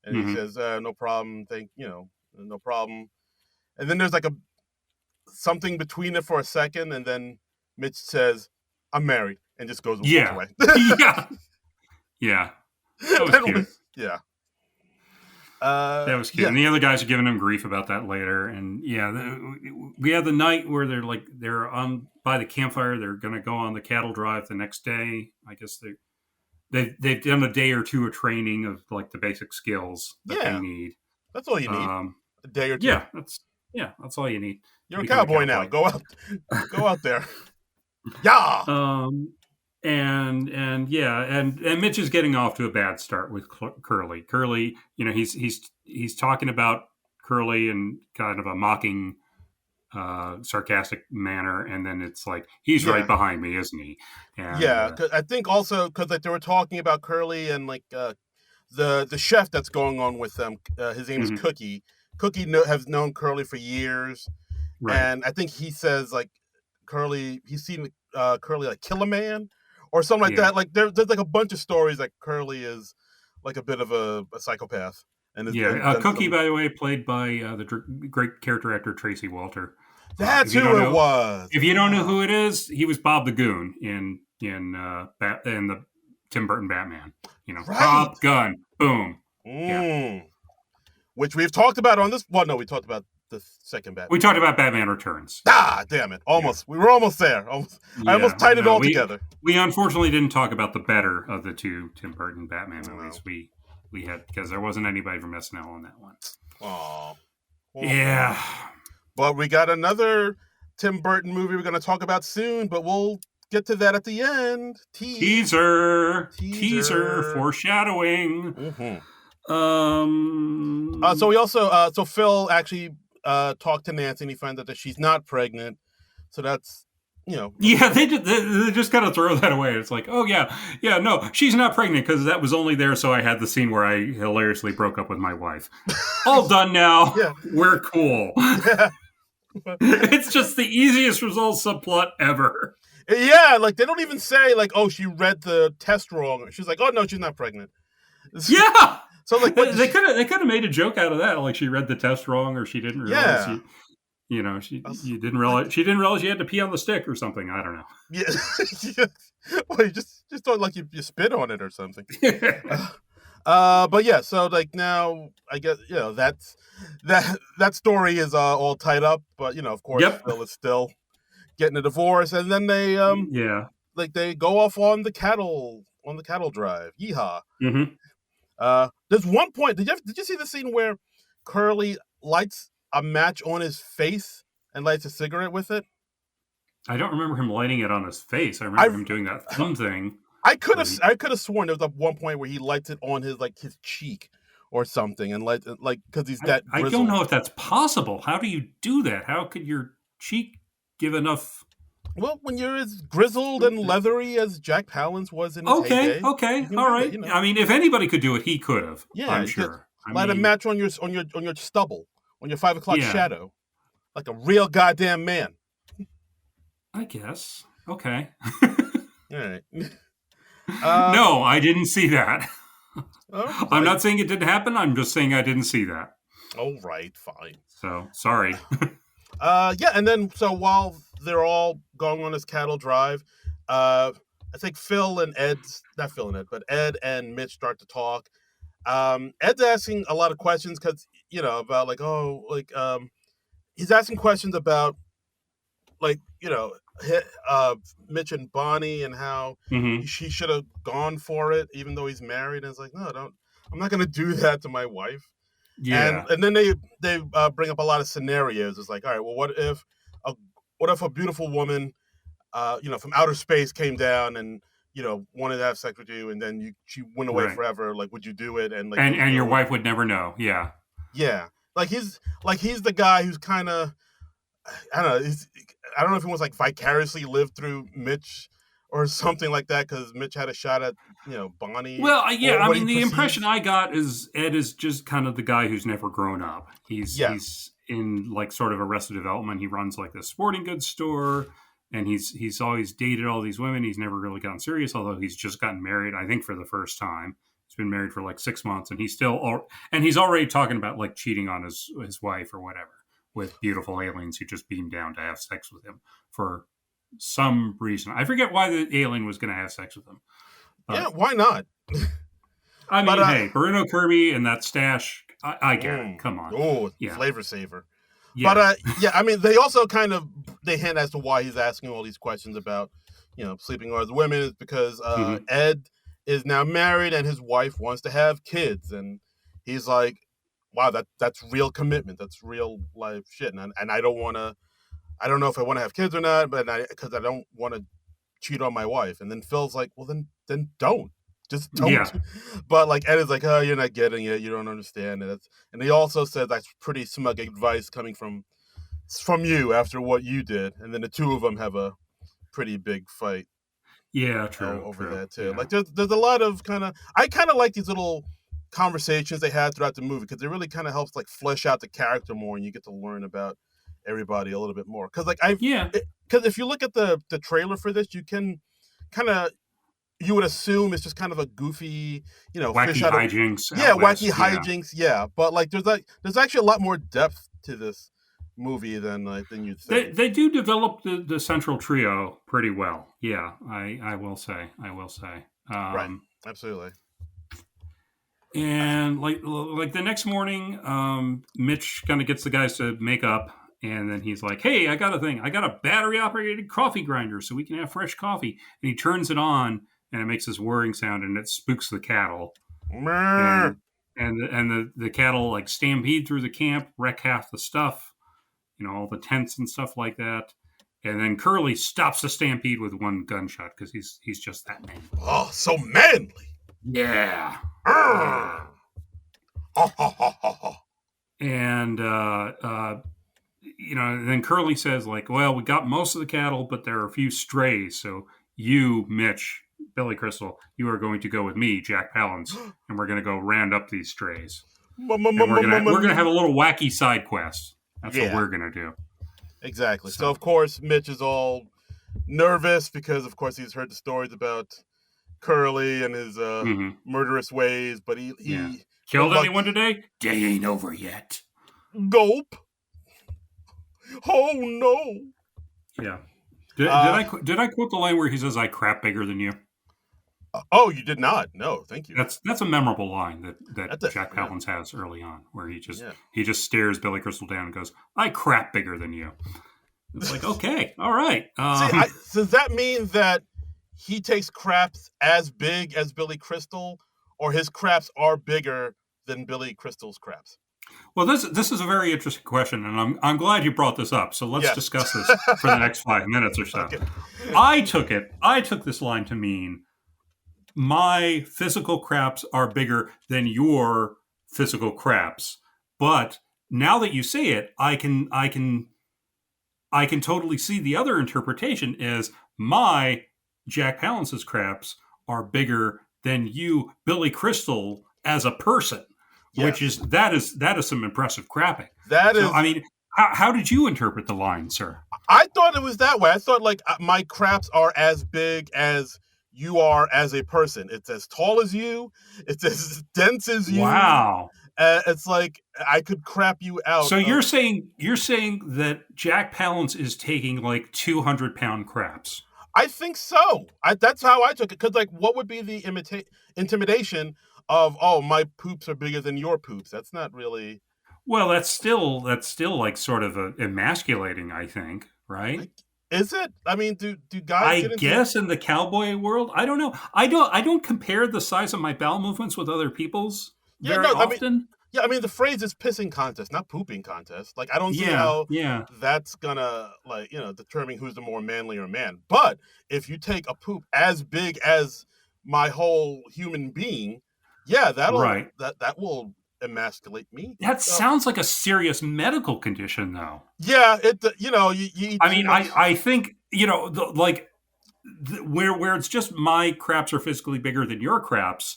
and he says, "No problem. No problem." And then there's like a something between it for a second, and then Mitch says, "I'm married," and just goes and walks Yeah. away. Yeah. Yeah. That was cute. Yeah. That was cute. And the other guys are giving him grief about that later. And we have the night where they're on by the campfire. They're going to go on the cattle drive the next day. I guess they've done a day or two of training of like the basic skills that they need. That's all you need. A day or two. Yeah, that's all you need. You're a cowboy now. Go out there. Yeah. And Mitch is getting off to a bad start with Curly. Curly, he's talking about Curly in kind of a mocking, sarcastic manner, and then it's like he's right behind me, isn't he? And, cause I think also because like they were talking about Curly and like the chef that's going on with them. His name is Cookie. Cookie has known Curly for years, and I think he says like Curly. He's seen Curly like kill a man or something like that. Like there's like a bunch of stories that Curly is like a bit of a psychopath. And Cookie, by the way, played by the great character actor Tracy Walter. That's who it was. If you don't know who it is, he was Bob the Goon in the Tim Burton Batman. Prop gun, boom. Yeah. Which we've talked about on this. Well, no, we talked about the second Batman. We talked about Batman Returns. Damn it! Almost, we were almost there. I almost tied it all together. We unfortunately didn't talk about the better of the two Tim Burton Batman movies. We had because there wasn't anybody from SNL on that one. Oh, yeah. But we got another Tim Burton movie we're going to talk about soon. But we'll get to that at the end. Teaser, foreshadowing. Mm-hmm. So we also so Phil actually talked to Nancy and he finds out that she's not pregnant. So that's they just gotta throw that away. It's like, oh yeah, no, she's not pregnant because that was only there so I had the scene where I hilariously broke up with my wife. All done now. We're cool. It's just the easiest resolved subplot ever. Yeah, like they don't even say like, oh, she read the test wrong. She's like, oh no, she's not pregnant. Yeah. So like they could have made a joke out of that, like she read the test wrong or she didn't realize she didn't realize she had to pee on the stick or something. I don't know. Yeah. Well, you just thought like you spit on it or something. But yeah, so like now I guess that's that story is all tied up, but of course Phil is still getting a divorce, and then they like they go off on the cattle drive. Yeehaw. Mm-hmm. There's one point. Did you see the scene where Curly lights a match on his face and lights a cigarette with it? I don't remember him lighting it on his face. I remember him doing that thumb thing. I could have sworn there was one point where he lights it on his cheek or something, and because he's that. I don't know if that's possible. How do you do that? How could your cheek give enough? Well, when you're as grizzled and leathery as Jack Palance was in his heyday, okay, all right. I mean, if anybody could do it, he could have. Yeah, I'm sure. Light a match on your stubble, on your 5 o'clock shadow, like a real goddamn man. I guess. Okay. All right. No, I didn't see that. Right. I'm not saying it didn't happen. I'm just saying I didn't see that. Oh, right, fine. So sorry. And then so while they're all going on this cattle drive, I think Ed and Mitch start to talk. Ed's asking a lot of questions because about he's asking questions about Mitch and Bonnie and how she should have gone for it even though he's married, and it's like, no, I'm not going to do that to my wife. Yeah. And then they bring up a lot of scenarios. It's like, all right, well, what if a beautiful woman from outer space came down and wanted to have sex with you, and then she went away forever, like, would you do it? And your wife would never know. Yeah he's the guy who's kind of, I don't know, I don't know if he was like vicariously lived through Mitch or something like that, because Mitch had a shot at Bonnie. Well, I mean, the impression I got is Ed is just kind of the guy who's never grown up. He's in like sort of Arrested Development. He runs like this sporting goods store, and he's always dated all these women. He's never really gotten serious, although he's just gotten married, I think, for the first time. He's been married for like 6 months, and he's already talking about like cheating on his wife or whatever with beautiful aliens who just beamed down to have sex with him for some reason. I forget why the alien was going to have sex with him. Yeah, why not? I mean, hey, Bruno Kirby and that stash, I get it. Come on. Oh, flavor saver. Yeah. But I mean, they also they hint as to why he's asking all these questions about, sleeping with other women is because Ed is now married and his wife wants to have kids, and he's like, wow, that's real commitment, that's real life shit, and I don't know if I want to have kids or not, but because I don't want to cheat on my wife. And then Phil's like, well, then don't. Just don't. Yeah. But like Ed is like, oh, you're not getting it. You don't understand it. And he also said that's pretty smug advice coming from you after what you did. And then the two of them have a pretty big fight. Yeah, true. Over true. that too. Yeah. Like there's a lot of I kind of like these little conversations they had throughout the movie because it really kind of helps like flesh out the character more, and you get to learn about everybody a little bit more. Because because if you look at the trailer for this, you can you would assume it's just kind of a goofy, wacky fish out of hijinks. wacky hijinks. Yeah, but like there's actually a lot more depth to this movie than you'd think. They do develop the central trio pretty well. Yeah, I will say. Right, absolutely. And like the next morning, Mitch kind of gets the guys to make up. And then he's like, hey, I got a thing. I got a battery-operated coffee grinder so we can have fresh coffee. And he turns it on, and it makes this whirring sound, and it spooks the cattle. And the cattle, like, stampede through the camp, wreck half the stuff, all the tents and stuff like that. And then Curly stops the stampede with one gunshot because he's just that manly. Oh, so manly. Yeah. And, then Curly says, like, well, we got most of the cattle, but there are a few strays. So you, Mitch, Billy Crystal, you are going to go with me, Jack Palance, and we're going to go round up these strays. And we're going to have a little wacky side quest. That's what we're going to do. Exactly. So, of course, Mitch is all nervous because, of course, he's heard the stories about Curly and his murderous ways. But he killed anyone today? Day ain't over yet. Gulp. Oh no! Yeah. Did I quote the line where he says, "I crap bigger than you"? Oh, you did not. No, thank you. That's a memorable line that Jack Palance has early on, where he just stares Billy Crystal down and goes, "I crap bigger than you." It's like, okay, all right. Does that mean that he takes craps as big as Billy Crystal, or his craps are bigger than Billy Crystal's craps? Well, this is a very interesting question, and I'm glad you brought this up. So let's discuss this for the next 5 minutes or so. Okay. I took this line to mean my physical craps are bigger than your physical craps. But now that you say it, I can totally see the other interpretation is my Jack Palance's craps are bigger than you, Billy Crystal, as a person. Yes. Which is that is some impressive crapping. I mean, how did you interpret the line, sir? I thought it was that way. I thought like my craps are as big as you are as a person. It's as tall as you. It's as dense as you. Wow. It's like I could crap you out. So you're saying that Jack Palance is taking like 200-pound craps? I think so. That's how I took it. Because like, what would be the intimidation of, oh, my poops are bigger than your poops? That's not really. Well, that's still like sort of emasculating, I think, right? Is it? I mean, do guys? I guess in the cowboy world, I don't know. I don't compare the size of my bowel movements with other people's very often. I mean, the phrase is pissing contest, not pooping contest. Like, I don't see how that's gonna determine who's the more manly or man. But if you take a poop as big as my whole human being, that will emasculate me. That sounds like a serious medical condition, though. Yeah, you I mean, I think where it's just my craps are physically bigger than your craps.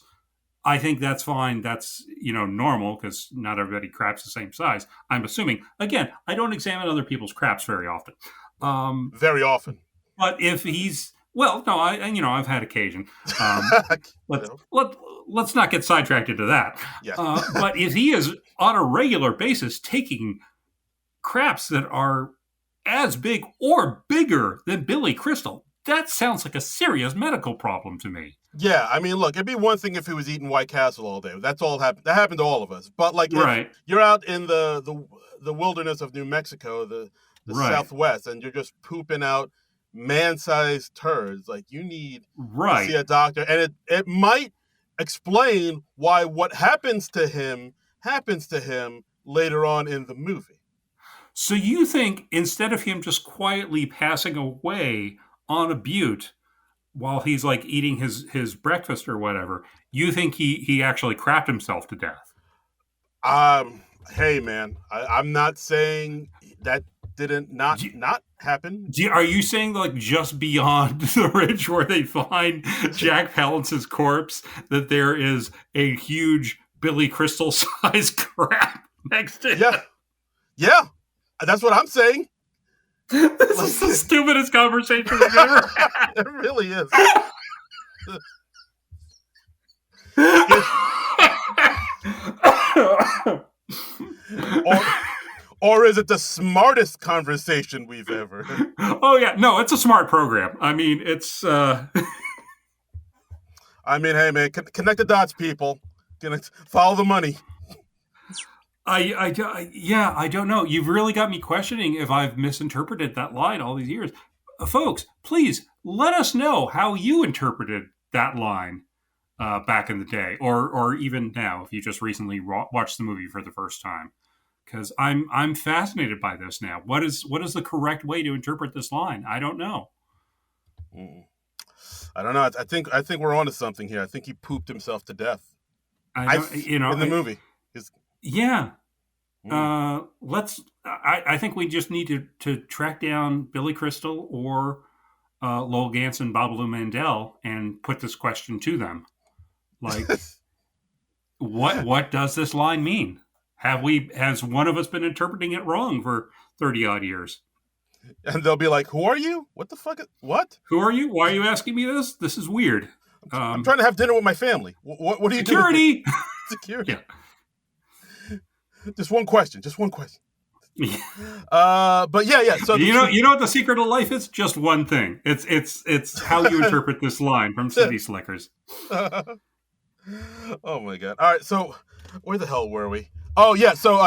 I think that's fine. That's normal because not everybody craps the same size. I'm assuming. Again, I don't examine other people's craps very often. Very often. But if he's Well, no, I've had occasion. Let's No. let let's not get sidetracked into that. Yeah. But if he is on a regular basis taking craps that are as big or bigger than Billy Crystal, that sounds like a serious medical problem to me. Yeah, I mean, look, it'd be one thing if he was eating White Castle all day. That's all happened. That happened to all of us. But like, if Right, you're out in the wilderness of New Mexico, the right, Southwest, and you're just pooping out man-sized turds, like you need to see right. a doctor, and it might explain why what happens to him later on in the movie. So you think instead of him just quietly passing away on a butte while he's like eating his breakfast or whatever, you think he actually crapped himself to death? Hey man, I'm not saying that didn't not Do, not happen. are you saying like just beyond the ridge where they find Jack Palance's corpse that there is a huge Billy Crystal sized crap next to him? Yeah, yeah, that's what I'm saying. This is the stupidest conversation we've ever had. It really is. or, or is it the smartest conversation we've ever? Oh yeah, no, it's a smart program. I mean, it's. I mean, hey man, connect the dots, people. Follow the money. I don't know. You've really got me questioning if I've misinterpreted that line all these years. Folks, please let us know how you interpreted that line back in the day, or even now, if you just recently watched the movie for the first time. Because I'm fascinated by this now. What is the correct way to interpret this line? I don't know. I don't know. I think we're onto something here. I think he pooped himself to death. In the movie. Yeah. Let's. I think we just need to track down Billy Crystal or Lowell Ganson, Babalu Mandel, and put this question to them. Like, what does this line mean? Has one of us been interpreting it wrong for 30 odd years? And they'll be like, "Who are you? What the fuck? What? Who are you? Why are you asking me this? This is weird." I'm trying to have dinner with my family. What are you doing? Security. Yeah. Just one question. But yeah. So you know what the secret of life is? Just one thing. It's how you interpret this line from City Slickers. Oh my god! All right, so where the hell were we? Oh yeah, so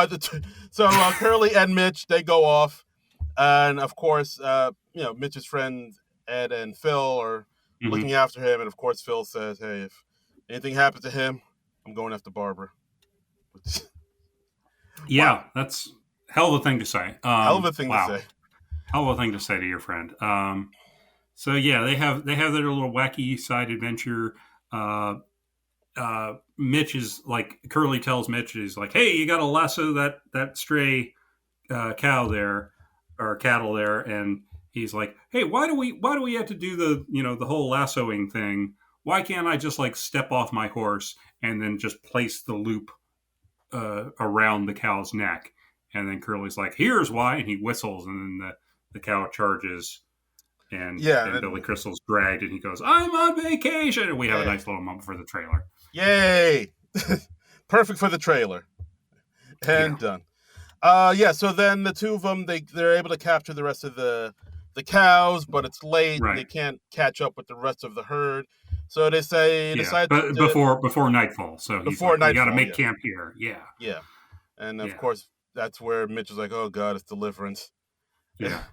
Curly and Mitch, they go off, and of course, Mitch's friends Ed and Phil are looking after him, and of course, Phil says, "Hey, if anything happens to him, I'm going after Barbara." Yeah, wow. That's hell of a thing to say. Hell of a thing to say. Hell of a thing to say to your friend. So yeah, they have their little wacky side adventure. Mitch is like, Curly tells Mitch, he's like, "Hey, you got to lasso that stray cow there or cattle there," and he's like, "Hey, why do we have to do the whole lassoing thing? Why can't I just like step off my horse and then just place the loop around the cow's neck?" And then Curly's like, "Here's why," and he whistles, and then the cow charges. And Billy Crystal's dragged, and he goes, "I'm on vacation." And we have a nice little moment for the trailer. Yay! Perfect for the trailer. And done. So then the two of them, they're able to capture the rest of the cows, but it's late. Right. They can't catch up with the rest of the herd. So they decide before nightfall. So he's like, "We got to make camp here." Yeah. Yeah. And of course, that's where Mitch is like, "Oh God, it's deliverance." Yeah.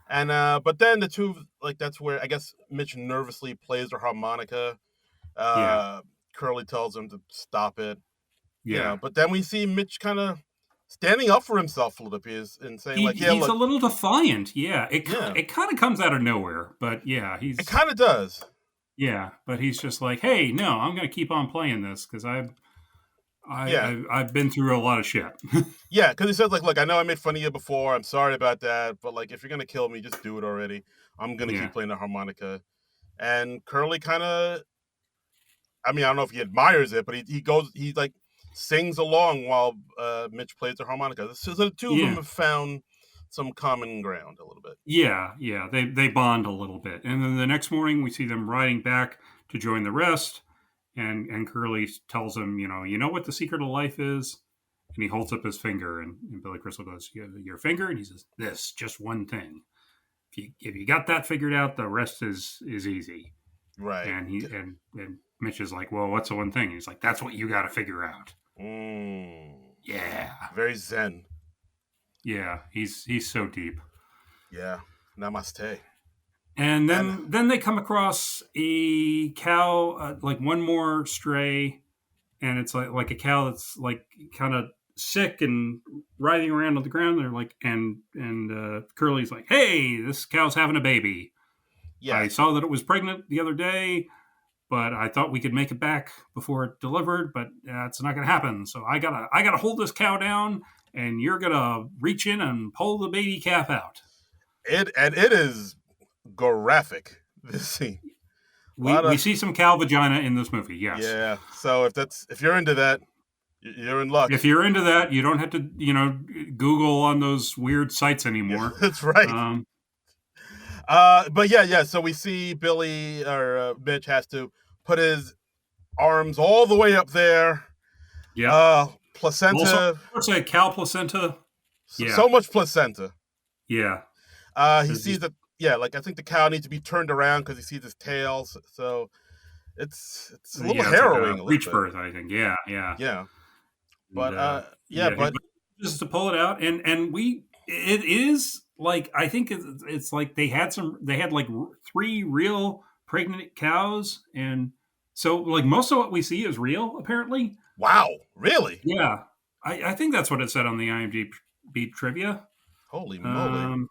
And but then the two, like, that's where I guess Mitch nervously plays the harmonica. Curly tells him to stop it. Yeah. But then we see Mitch kind of standing up for himself a little bit and saying, he's a little defiant. Yeah. It kind of comes out of nowhere, but it kind of does. Yeah, but he's just like, "Hey, no, I'm going to keep on playing this because I've been through a lot of shit." Yeah, because he says, like, "Look, I know I made fun of you before. I'm sorry about that. But, like, if you're going to kill me, just do it already. I'm going to keep playing the harmonica." And Curly kind of, I mean, I don't know if he admires it, but he sings along while Mitch plays the harmonica. So the two of them have found some common ground a little bit. Yeah, they bond a little bit, and then the next morning we see them riding back to join the rest, and Curly tells him, you know what the secret of life is, and he holds up his finger, and Billy Crystal goes, your finger, and he says, this, just one thing. If you got that figured out, the rest is easy. Right. And and Mitch is like, well, what's the one thing? He's like, that's what you got to figure out. Yeah. Very zen. Yeah, he's so deep. Yeah. Namaste. And then they come across a cow, like one more stray, and it's like a cow that's like kind of sick and writhing around on the ground. They're like, and Curly's like, hey, this cow's having a baby. Yeah. I saw that it was pregnant the other day, but I thought we could make it back before it delivered, but that's not going to happen. So I gotta hold this cow down, and you're gonna reach in and pull the baby calf out. It is graphic, this scene. We see some cow vagina in this movie, yes. Yeah. So if you're into that, you're in luck. If you're into that, you don't have to, Google on those weird sites anymore. Yeah, that's right. But yeah. So we see Billy or Mitch has to put his arms all the way up there. Yeah. Placenta. Also, a cow placenta. Yeah. So much placenta. Yeah. He sees that. Yeah, like I think the cow needs to be turned around because he sees his tail. So it's a little harrowing. Like a breech birth, I think. Yeah. But but just to pull it out, and it is like, I think it's like they had like 3 real pregnant cows, and so like most of what we see is real, apparently. Wow, really? Yeah, I think that's what it said on the IMDb trivia. Holy moly!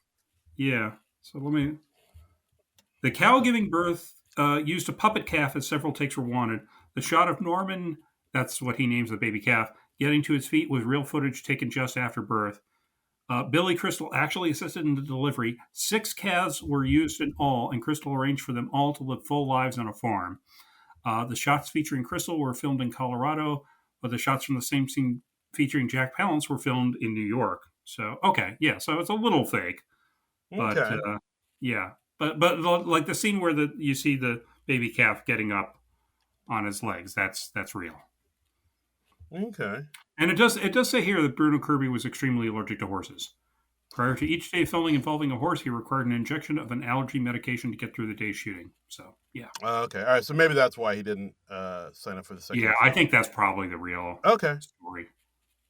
Yeah. So the cow giving birth used a puppet calf as several takes were wanted. The shot of Norman, that's what he names the baby calf, getting to its feet was real footage taken just after birth. Billy Crystal actually assisted in the delivery. 6 calves were used in all, and Crystal arranged for them all to live full lives on a farm. The shots featuring Crystal were filmed in Colorado, but the shots from the same scene featuring Jack Palance were filmed in New York. So, okay, yeah, so it's a little fake. But yeah, but like the scene where you see the baby calf getting up on his legs, that's real. Okay. And it does say here that Bruno Kirby was extremely allergic to horses. Prior to each day filming involving a horse, he required an injection of an allergy medication to get through the day's shooting. So yeah. Okay. All right. So maybe that's why he didn't sign up for the second. Yeah, I think that's probably the real story.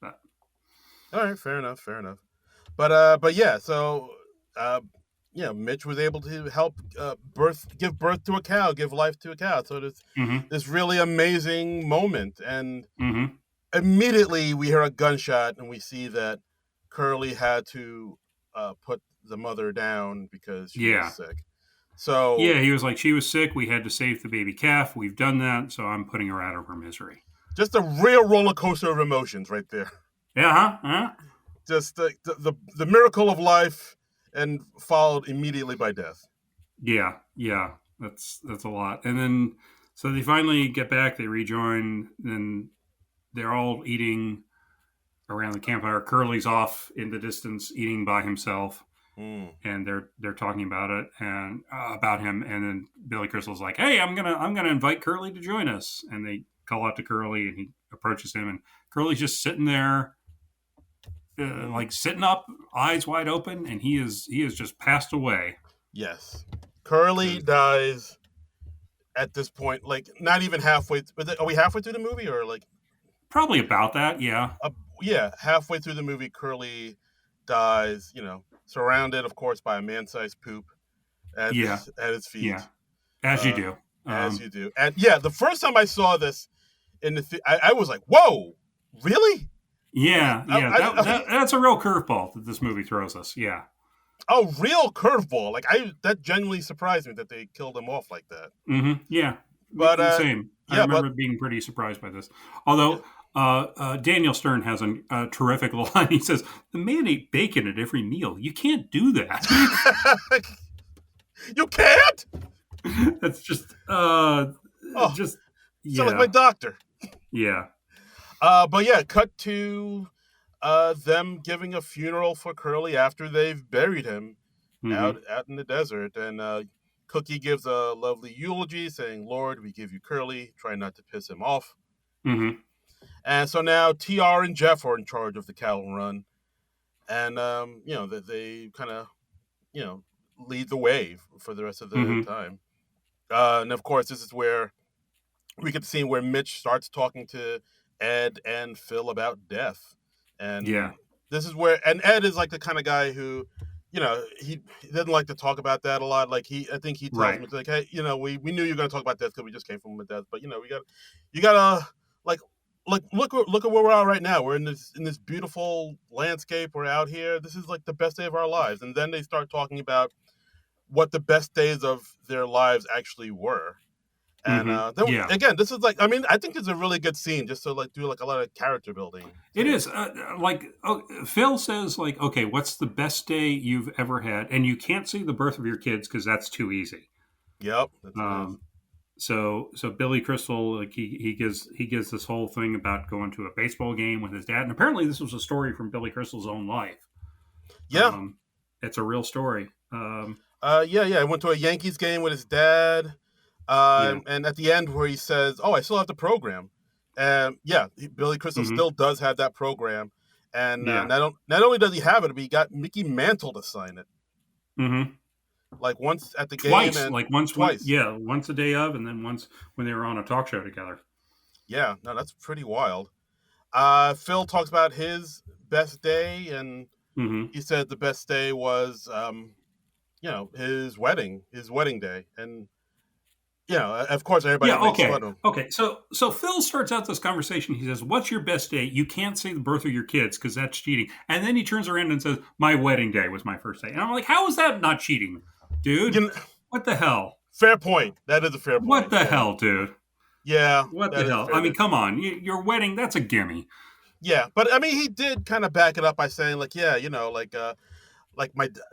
But. All right. Fair enough. But yeah. So. Mitch was able to help give birth to a cow, give life to a cow. So this really amazing moment, and immediately we hear a gunshot, and we see that Curly had to put the mother down because she was sick. So yeah, he was like, she was sick. We had to save the baby calf. We've done that, so I'm putting her out of her misery. Just a real roller coaster of emotions, right there. Yeah. Just the miracle of life. And followed immediately by death. Yeah, that's a lot. And then, so they finally get back. They rejoin. Then they're all eating around the campfire. Curly's off in the distance, eating by himself, and they're talking about it and about him. And then Billy Crystal's like, "Hey, I'm gonna invite Curly to join us." And they call out to Curly, and he approaches him, and Curly's just sitting there. Like sitting up, eyes wide open, and he is just passed away. Yes, Curly dies at this point, like not even halfway. Are we halfway through the movie, or like probably about that? Yeah, halfway through the movie, Curly dies. Surrounded, of course, by a man-sized poop at his feet. Yeah, as you do, as you do. And the first time I saw this in the I was like, "Whoa, really?" Yeah. That's a real curveball that this movie throws us. Yeah. A real curveball. Like that genuinely surprised me that they killed him off like that. Mm-hmm. Yeah. But same. I remember being pretty surprised by this. Although Daniel Stern has a terrific line. He says, "The man ate bacon at every meal. You can't do that." You can't? That's just sounds like my doctor. Yeah. But cut to them giving a funeral for Curly after they've buried him Mm-hmm. out in the desert, and Cookie gives a lovely eulogy, saying, "Lord, we give you Curly. Try not to piss him off." Mm-hmm. And so now TR and Jeff are in charge of the cattle run, and they kind of you know lead the way for the rest of the Mm-hmm. time. And of course, this is where we get the scene where Mitch starts talking to Ed and Phil about death, Yeah. and this is where and Ed is like the kind of guy who, he doesn't like to talk about that a lot. Like I think he tells Right. me like, hey, we knew you were going to talk about death because we just came from a death, but you gotta like look at where we're at right now. We're in this beautiful landscape. We're out here. This is like the best day of our lives, and then they start talking about what the best days of their lives actually were. And Mm-hmm. then Yeah. again, this is like, I mean, I think it's a really good scene just to like do like a lot of character building It too. is Phil says, like, okay, what's the best day you've ever had? And you can't see the birth of your kids because that's too easy. Yep, it is. Um, so Billy Crystal, like, he gives this whole thing about going to a baseball game with his dad, and apparently this was a story from Billy Crystal's own life. Yeah, Um, it's a real story. yeah. I went to a Yankees game with his dad, Yeah. and at the end where he says, "Oh, I still have the program," and yeah, Billy Crystal Mm-hmm. still does have that program, and Yeah. not only does he have it, but he got Mickey Mantle to sign it, Mm-hmm. like once at the game Twice, and like once when twice. yeah, once a day of, and then once when they were on a talk show together. Yeah, no, that's pretty wild. Phil talks about his best day, and Mm-hmm. he said the best day was his wedding day, and of course everybody Yeah. makes Okay. fun of him. Okay. So Phil starts out this conversation. He says, "What's your best day? You can't say the birth of your kids because that's cheating." And then he turns around and says, "My wedding day was my first day." And I'm like, "How is that not cheating, You dude? know, What the hell? fair point. That is a fair What point. the Yeah, hell, dude? yeah, What the that is hell? fair. I mean, come on, your wedding, that's a gimme." Yeah, but I mean, he did kind of back it up by saying like, yeah, like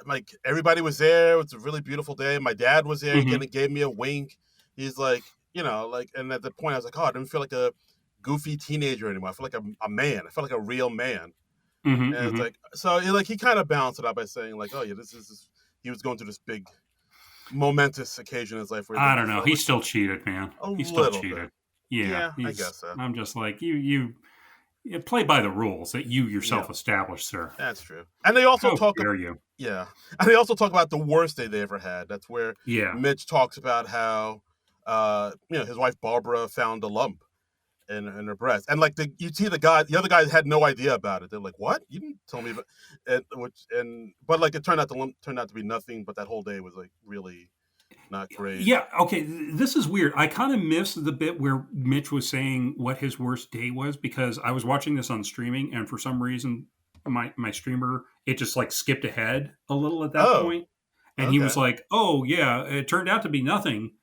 like everybody was there. It was a really beautiful day. My dad was there. He kind Mm-hmm. of gave me a wink. He's like, like, and at the point I was like, oh, I didn't feel like a goofy teenager anymore. I feel like a man. I felt like a real man. Mm-hmm. And it's Mm-hmm. like, so like he kind of balanced it out by saying like, oh yeah, he was going through this big momentous occasion in his life where I like he don't know. felt He like still cheated, man. a He still little bit. cheated. Yeah, Yeah, I he's. guess so. I'm just like you play by the rules that you Yeah, yourself established, sir. that's true. And they also How talk, dare you? yeah, and they also talk about the worst day they ever had. That's where Yeah. Mitch talks about how, his wife Barbara found a lump in her breast, and like you see the other guys had no idea about it. They're like, "What? You didn't tell me?" But like it turned out the lump turned out to be nothing. But that whole day was like really not great. Yeah, okay. This is weird. I kind of missed the bit where Mitch was saying what his worst day was because I was watching this on streaming, and for some reason, my streamer it just like skipped ahead a little at that Oh, point, and he was okay. like, "Oh yeah, it turned out to be nothing,"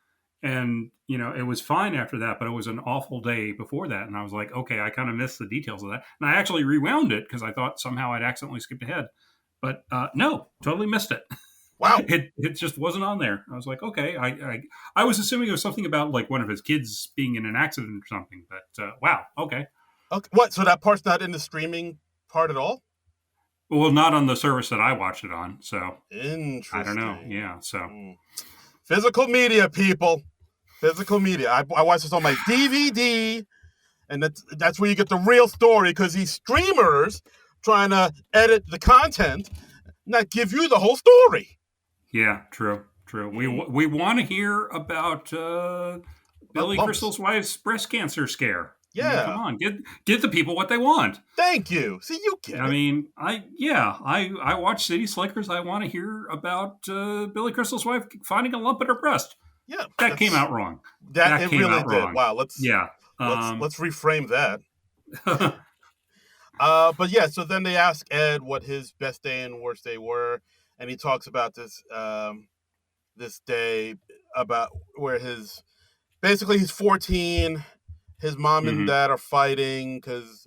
and it was fine after that, but it was an awful day before that, and I was like, "Okay, I kind of missed the details of that," and I actually rewound it because I thought somehow I'd accidentally skipped ahead, but no, totally missed it. Wow. It just wasn't on there. I was like, okay. I was assuming it was something about like one of his kids being in an accident or something. But wow, okay. Okay. What? So that part's not in the streaming part at all? Well, not on the service that I watched it on. So I don't know. Interesting. Yeah. So Mm. Physical media, people. Physical media. I watched this on my DVD, and that's where you get the real story because these streamers trying to edit the content, not give you the whole story. yeah, true, true. We Mm. we want to hear about About Billy lumps. Crystal's wife's breast cancer scare. I mean, come Yeah. on, get the people what they want. Thank you. See, you get I it. mean, I watch City Slickers. I want to hear about Billy Crystal's wife finding a lump in her breast. Yeah. That came out wrong. That That it came really out did. wrong. Wow. Yeah. Let's reframe that. Mm-hmm. But yeah, so then they ask Ed what his best day and worst day were, and he talks about this day about where he's 14, his mom and dad are fighting because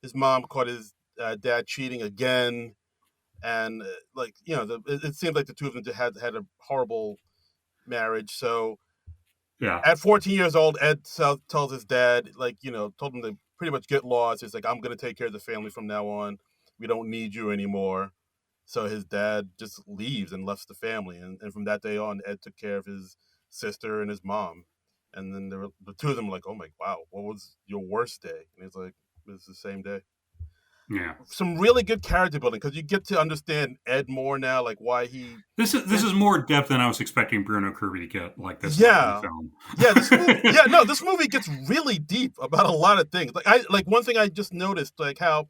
his mom caught his dad cheating again, and it seemed like the two of them had a horrible marriage. So Yeah. At 14 years old, Ed tells his dad, like, told him to pretty much get lost. He's like, I'm going to take care of the family from now on. We don't need you anymore. So his dad just leaves and left the family. And from that day on, Ed took care of his sister and his mom. And then the two of them were like, oh my, wow, what was your worst day? And he's like, it's the same day. Yeah. Some really good character building because you get to understand Ed more now, like why he. This is more depth than I was expecting Bruno Kirby to get like this in the film. This movie gets really deep about a lot of things. Like one thing I just noticed, like how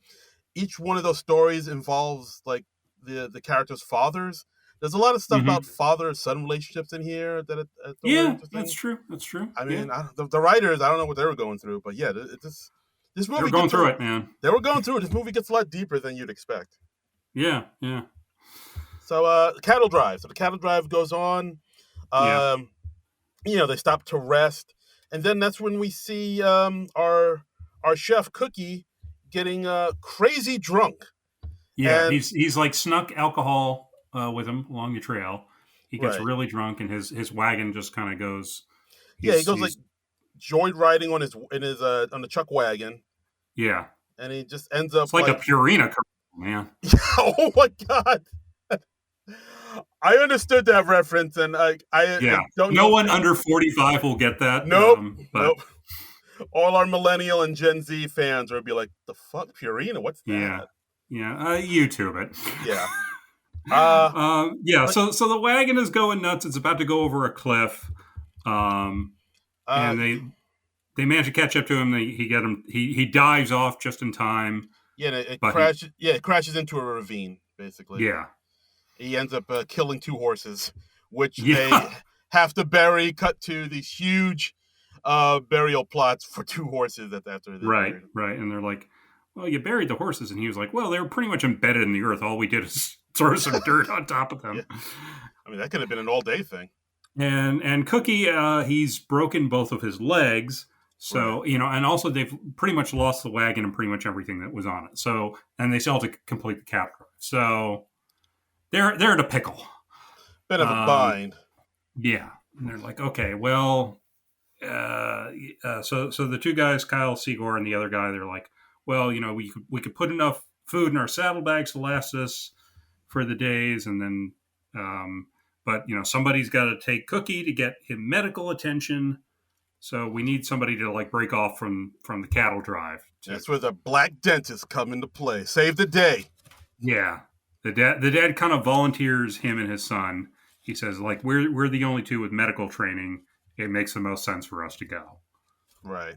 each one of those stories involves like the characters' fathers. There's a lot of stuff about father-son relationships in here that really interesting. That's true. That's true. I mean, the writers, I don't know what they were going through, but yeah, this movie. They were going through it, man. They were going through it. This movie gets a lot deeper than you'd expect. Yeah. So, cattle drive. So the cattle drive goes on. They stop to rest, and then that's when we see our chef Cookie getting crazy drunk. Yeah, he's like snuck alcohol with him along the trail. He gets really drunk, and his wagon just kind of goes. He goes like joyride riding on on the chuck wagon. Yeah, and he just ends up. It's like a Purina commercial, man. Oh my god! I understood that reference, and I don't. No one under 45 will get that. Nope. All our millennial and Gen Z fans would be like, "The fuck, Purina? What's that?" Yeah. YouTube it. Yeah. So the wagon is going nuts. It's about to go over a cliff, and they manage to catch up to him. He dives off just in time. Yeah, it crashes. It crashes into a ravine, basically. Yeah. He ends up killing two horses, which they have to bury. Cut to these huge burial plots for two horses. After right, and they're like, "Well, you buried the horses," and he was like, "Well, they were pretty much embedded in the earth. All we did is throw some dirt on top of them." Yeah. I mean, that could have been an all-day thing. And Cookie, he's broken both of his legs. So, and also they've pretty much lost the wagon and pretty much everything that was on it. So, and they still have to complete the cattle drive. So they're in a pickle. Bit of a bind. Yeah. And they're like, okay, well, so the two guys, Kyle Seagour and the other guy, they're like, well, we could put enough food in our saddlebags to last us for the days. And then, but somebody's got to take Cookie to get him medical attention. So we need somebody to like break off from the cattle drive. That's where the black dentist come into play. Save the day. Yeah. The dad kind of volunteers him and his son. He says, like, we're the only two with medical training. It makes the most sense for us to go. Right.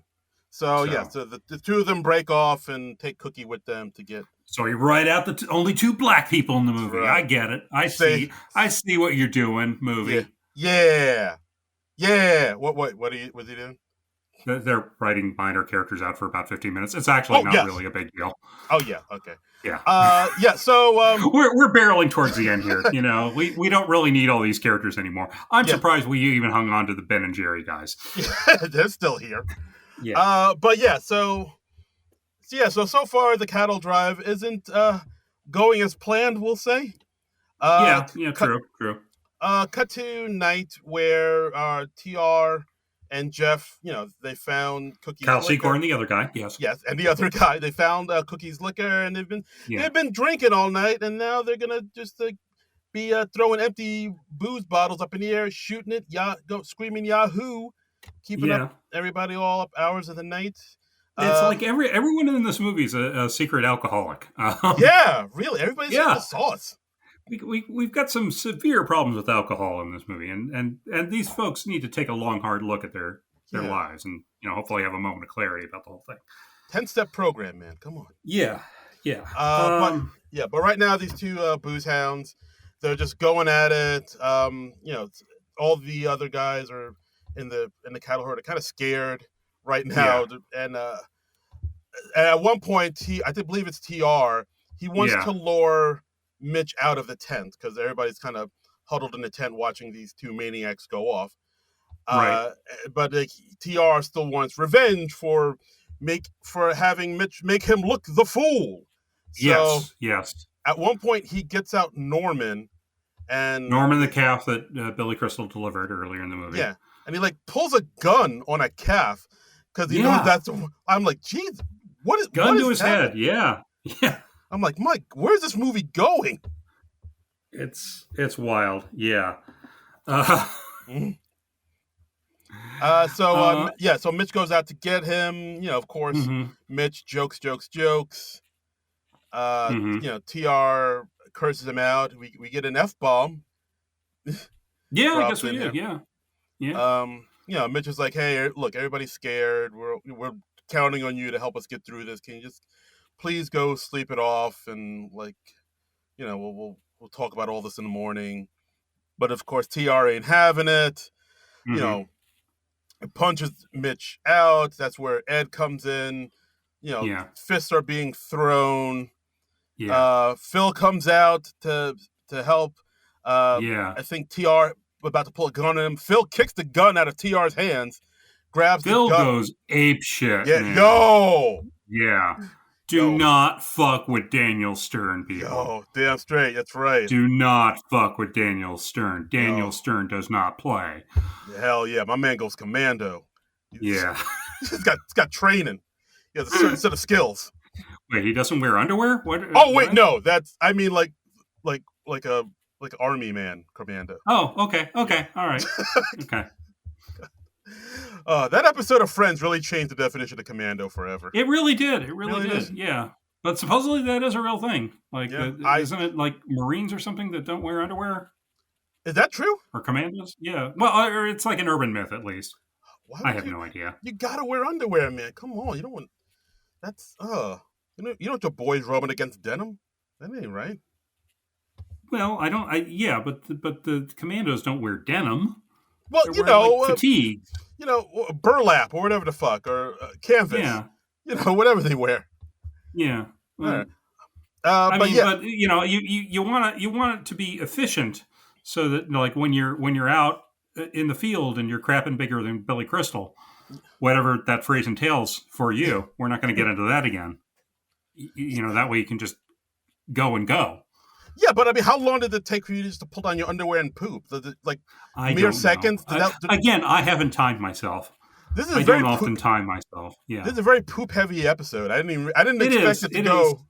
So the two of them break off and take Cookie with them to get. So you write out the only two black people in the movie. Right. I get it. I see what you're doing, movie. Yeah. What was he doing? They're writing minor characters out for about 15 minutes. It's actually not really a big deal. Oh yeah, okay. Yeah. So we're barreling towards the end here. We don't really need all these characters anymore. I'm surprised we even hung on to the Ben and Jerry guys. They're still here. Yeah. So far the cattle drive isn't going as planned, we'll say. True. Cut to night where TR and Jeff, they found Cookie's Kyle liquor. Seagour and the other guy, yes, and the other guy. They found Cookie's liquor, and they've been drinking all night, and now they're gonna just be throwing empty booze bottles up in the air, shooting it, screaming Yahoo, keeping up everybody all up hours of the night. It's like everyone in this movie is a secret alcoholic. Yeah, really, everybody's got the sauce. We've got some severe problems with alcohol in this movie, and these folks need to take a long, hard look at their lives, and hopefully have a moment of clarity about the whole thing. 10-step program, man. Come on. Yeah. But right now these two booze hounds, they're just going at it. All the other guys are in the cattle herd are kind of scared right now, and at one point I believe it's TR. He wants to lure Mitch out of the tent because everybody's kind of huddled in the tent watching these two maniacs go off. Right. But TR still wants revenge for having Mitch make him look the fool. So yes. At one point, he gets out Norman the calf that Billy Crystal delivered earlier in the movie. Yeah. and he like pulls a gun on a calf because he knows that's. I'm like, geez, what is gun to is his happening? head? Yeah, yeah. I'm like, Mike, where's this movie going? It's wild. Yeah. Mhm. Uh, So Mitch goes out to get him. Of course, mm-hmm, Mitch jokes. mm-hmm. Tr curses him out. We get an F-bomb Yeah, I guess dropped we in do. here. Yeah, yeah. Mitch is like, hey, look, everybody's scared. We're counting on you to help us get through this. Can you just please go sleep it off, and like, we'll talk about all this in the morning. But of course, Tr ain't having it. You Mm-hmm. know, it punches Mitch out. That's where Ed comes in. Yeah, Fists are being thrown. yeah, Phil comes out to help. yeah. I think Tr about to pull a gun on him. Phil kicks the gun out of Tr's hands, grabs the Phil gun. goes ape shit, Yeah, man. Yeah. Do yo, not fuck with Daniel Stern, people. damn straight. That's right. Do not fuck with Daniel Stern. Daniel Yo, Stern does not play. hell yeah, my man goes commando. He's, Yeah. he's got training. He has a certain set of skills. Wait, he doesn't wear underwear? What? Oh wait, What? no, that's I mean like a army man commando. Oh, okay. Okay. All right. Okay. That episode of Friends really changed the definition of commando forever. It really did. It really, Really did. did. Yeah. But supposedly that is a real thing. Like, Yeah, isn't it like Marines or something that don't wear underwear? is that true? Or commandos? Yeah. Well, or it's like an urban myth, at least. Why I would have you? no idea. You gotta wear underwear, man. Come on, you don't want. That's you know what your boys rubbing against denim? That ain't right. Well, I don't. Yeah, but the commandos don't wear denim. Well, They're wearing like fatigue. Burlap or whatever the fuck, or canvas. Yeah. Whatever they wear. Yeah. All Well, right. But yeah, but you want it to be efficient, so that like when you're out in the field and you're crapping bigger than Billy Crystal, whatever that phrase entails for you. We're not going to get into that again. That way you can just go and go. yeah, but I mean, how long did it take for you just to pull down your underwear and poop? Like I mere don't seconds? know. Again, I haven't timed myself. This is I very don't often time myself. Yeah, This is a very poop heavy episode. I didn't it expect is. it to It go.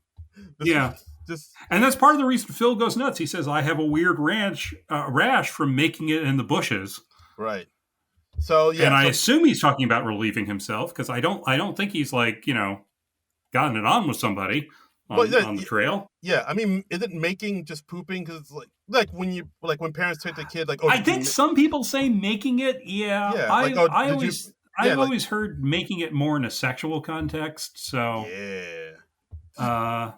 is. Yeah. Just And that's part of the reason Phil goes nuts. He says, "I have a weird rash from making it in the bushes." right. So yeah, And I assume he's talking about relieving himself because I don't think he's like gotten it on with somebody on the trail. Yeah, I mean, is it making just pooping? Because like when parents take the kid, like, oh, I think some people say making it. Yeah, yeah, like, oh, I've always heard making it more in a sexual context. So yeah,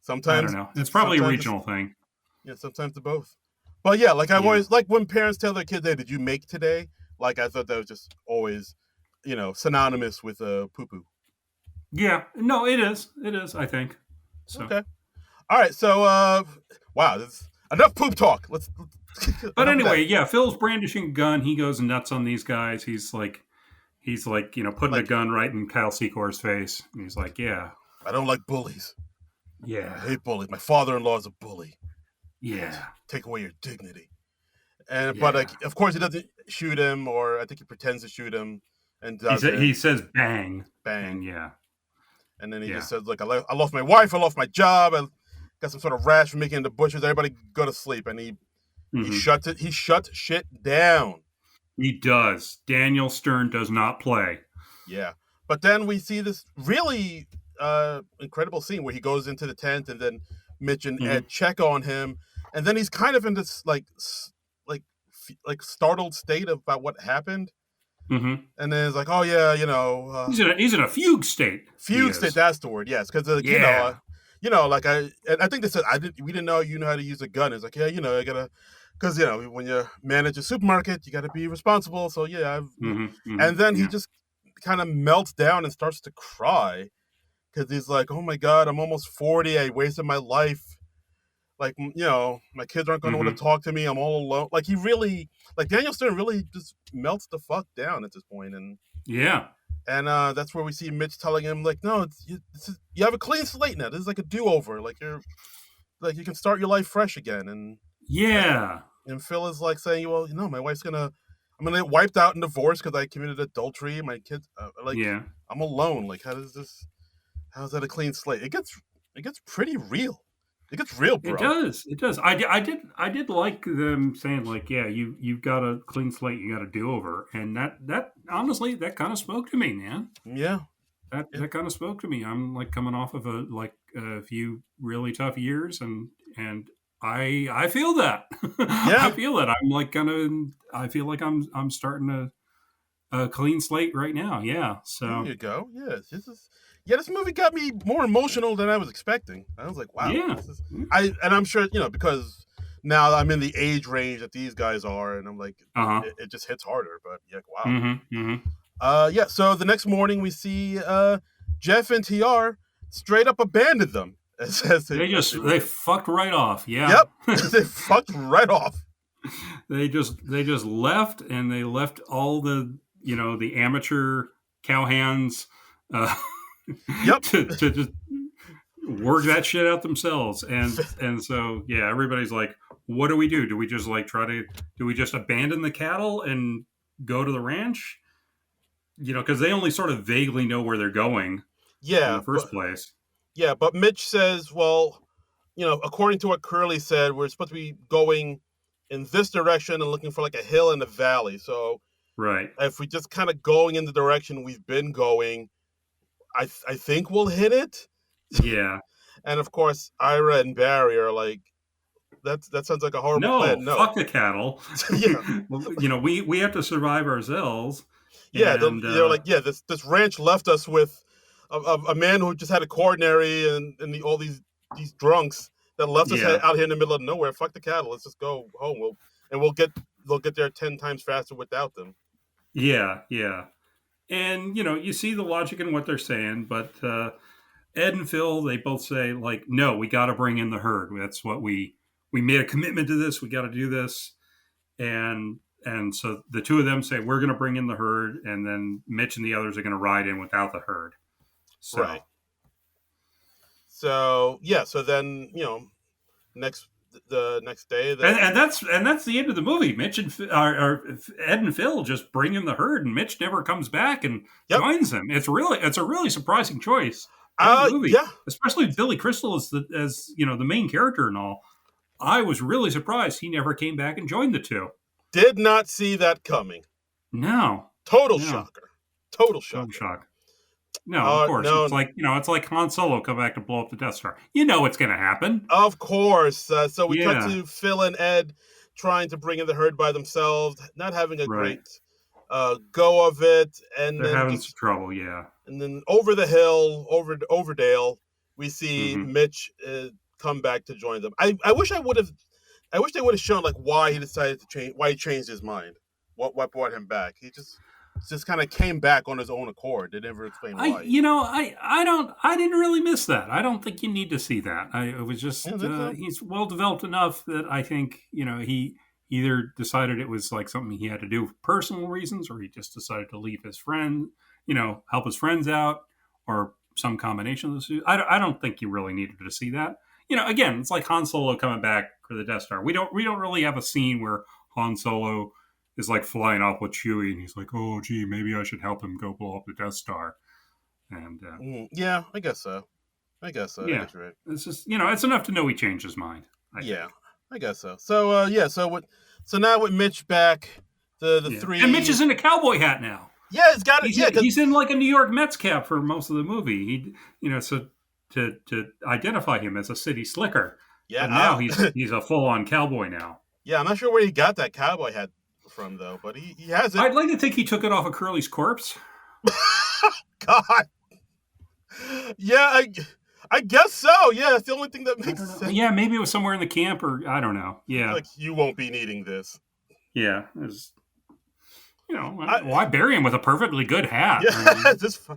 sometimes I don't know. It's probably a regional thing. Yeah, sometimes the both. But yeah, like I've always like when parents tell their kids, "Hey, did you make today?" Like I thought that was just always, synonymous with poo poo. Yeah, no, it is. It is. I think. So. Okay. All right. So wow, this enough poop talk. Let's but anyway, yeah, Phil's brandishing a gun. He goes nuts on these guys. He's like, putting a gun right in Kyle Secor's face. And he's like, yeah. I don't like bullies. Yeah. I hate bullies. My father-in-law is a bully. Yeah. Take away your dignity. But of course he doesn't shoot him, or I think he pretends to shoot him and does he says bang. Bang. And yeah. And then he just says, look, I lost my wife, I lost my job, I got some sort of rash from making the bushes. Everybody go to sleep. And he shuts it. He shuts shit down. He does. Daniel Stern does not play. Yeah. But then we see this really incredible scene where he goes into the tent, and then Mitch and Ed check on him, and then he's kind of in this like startled state about what happened. Mm-hmm. And then it's like, oh yeah, he's in a fugue state. Fugue state, that's the word. Yes, because like I think they said we didn't know you know how to use a gun. It's like, yeah, I gotta, because when you manage a supermarket, you got to be responsible. So yeah, and then he just kind of melts down and starts to cry because he's like, oh my god, I'm almost 40. I wasted my life. Like, my kids aren't going to want to talk to me. I'm all alone. Like, he really, like, Daniel Stern really just melts the fuck down at this point. And that's where we see Mitch telling him, like, no, you have a clean slate now. This is like a do-over. Like, you can start your life fresh again. And yeah. And Phil is like saying, well, my wife's going to, I'm gonna get wiped out in divorce because I committed adultery. My kids, Yeah. I'm alone. Like, how's that a clean slate? It gets pretty real. It gets real, It bro. does. It does. I did like them saying like, yeah, you've got a clean slate, you got a do over, and that honestly that kind of spoke to me, man. Yeah. That kind of spoke to me. I'm like coming off of a few really tough years, and I feel that. I Yeah. feel that. I'm like I feel like I'm starting a clean slate right now. Yeah. There So you go. Yeah. This movie got me more emotional than I was expecting. I was like, wow, yeah. this is and I'm sure, because now I'm in the age range that these guys are, and I'm like, Uh huh. it just hits harder. But yeah, wow. Mm-hmm. Mm-hmm. Yeah. So the next morning we see Jeff and TR straight up abandoned them as They fucked right off. Yeah. Yep. They fucked right off. They just left, and they left all the amateur cowhands Yep. to just work that shit out themselves. And so yeah, everybody's like, what do we do? Do we just like do we just abandon the cattle and go to the ranch? Because they only sort of vaguely know where they're going in Yeah. the first place. Yeah, but Mitch says, well, according to what Curly said, we're supposed to be going in this direction and looking for like a hill and a valley. So Right. if we just kind of going in the direction we've been going, I think we'll hit it. Yeah. And of course, Ira and Barry are like, that sounds like a horrible plan. No, fuck the cattle. Yeah. We have to survive ourselves. Yeah, And they're like, yeah, this ranch left us with a man who just had a coronary and all these drunks that left us Yeah. out here in the middle of nowhere. Fuck the cattle. Let's just go home. They'll get there 10 times faster without them. yeah, yeah. And you see the logic in what they're saying, but Ed and Phil, they both say like, no, we got to bring in the herd. That's what we made a commitment to this. We got to do this. And so the two of them say, we're going to bring in the herd. And then Mitch and the others are going to ride in without the herd. So, Right. So yeah. So then the next day. And that's the end of the movie. Mitch and or Ed and Phil just bring in the herd, and Mitch never comes back and joins them. It's a really surprising choice. The movie, yeah, especially Billy Crystal as the main character and all. I was really surprised he never came back and joined the two. Did not see that coming. No, total shocker. Total shock. No, of course. No. It's like Han Solo come back to blow up the Death Star. You know what's going to happen. Of course. So we cut to Phil and Ed trying to bring in the herd by themselves, not having a great go of it, and they're having some trouble. Yeah. And then over the hill, over Dale, we see Mitch come back to join them. I wish they would have shown like why he decided to change, why he changed his mind, what brought him back. He just kind of came back on his own accord. They never explain why. I didn't really miss that. I don't think you need to see that. It was just he's well developed enough that I think he either decided it was like something he had to do for personal reasons, or he just decided to leave his friend, help his friends out, or some combination of those two. I don't think you really needed to see that. Again, it's like Han Solo coming back for the Death Star. We don't really have a scene where Han Solo is like flying off with Chewie, and he's like, "Oh, gee, maybe I should help him go blow up the Death Star." And yeah, I guess so. Yeah, that's right. It's just it's enough to know he changed his mind. I guess so. So so now with Mitch back, the three, and Mitch is in a cowboy hat now. Yeah, it's got it. He's in like a New York Mets cap for most of the movie. He so to identify him as a city slicker. Yeah, but now he's a full on cowboy now. Yeah, I'm not sure where he got that cowboy hat from though, but he has it. I'd like to think he took it off of Curly's corpse. God. Yeah, I guess so. Yeah, that's the only thing that makes sense. Yeah, maybe it was somewhere in the camp, or I don't know. Yeah, like you won't be needing this. Yeah, it's, why bury him with a perfectly good hat? Yeah,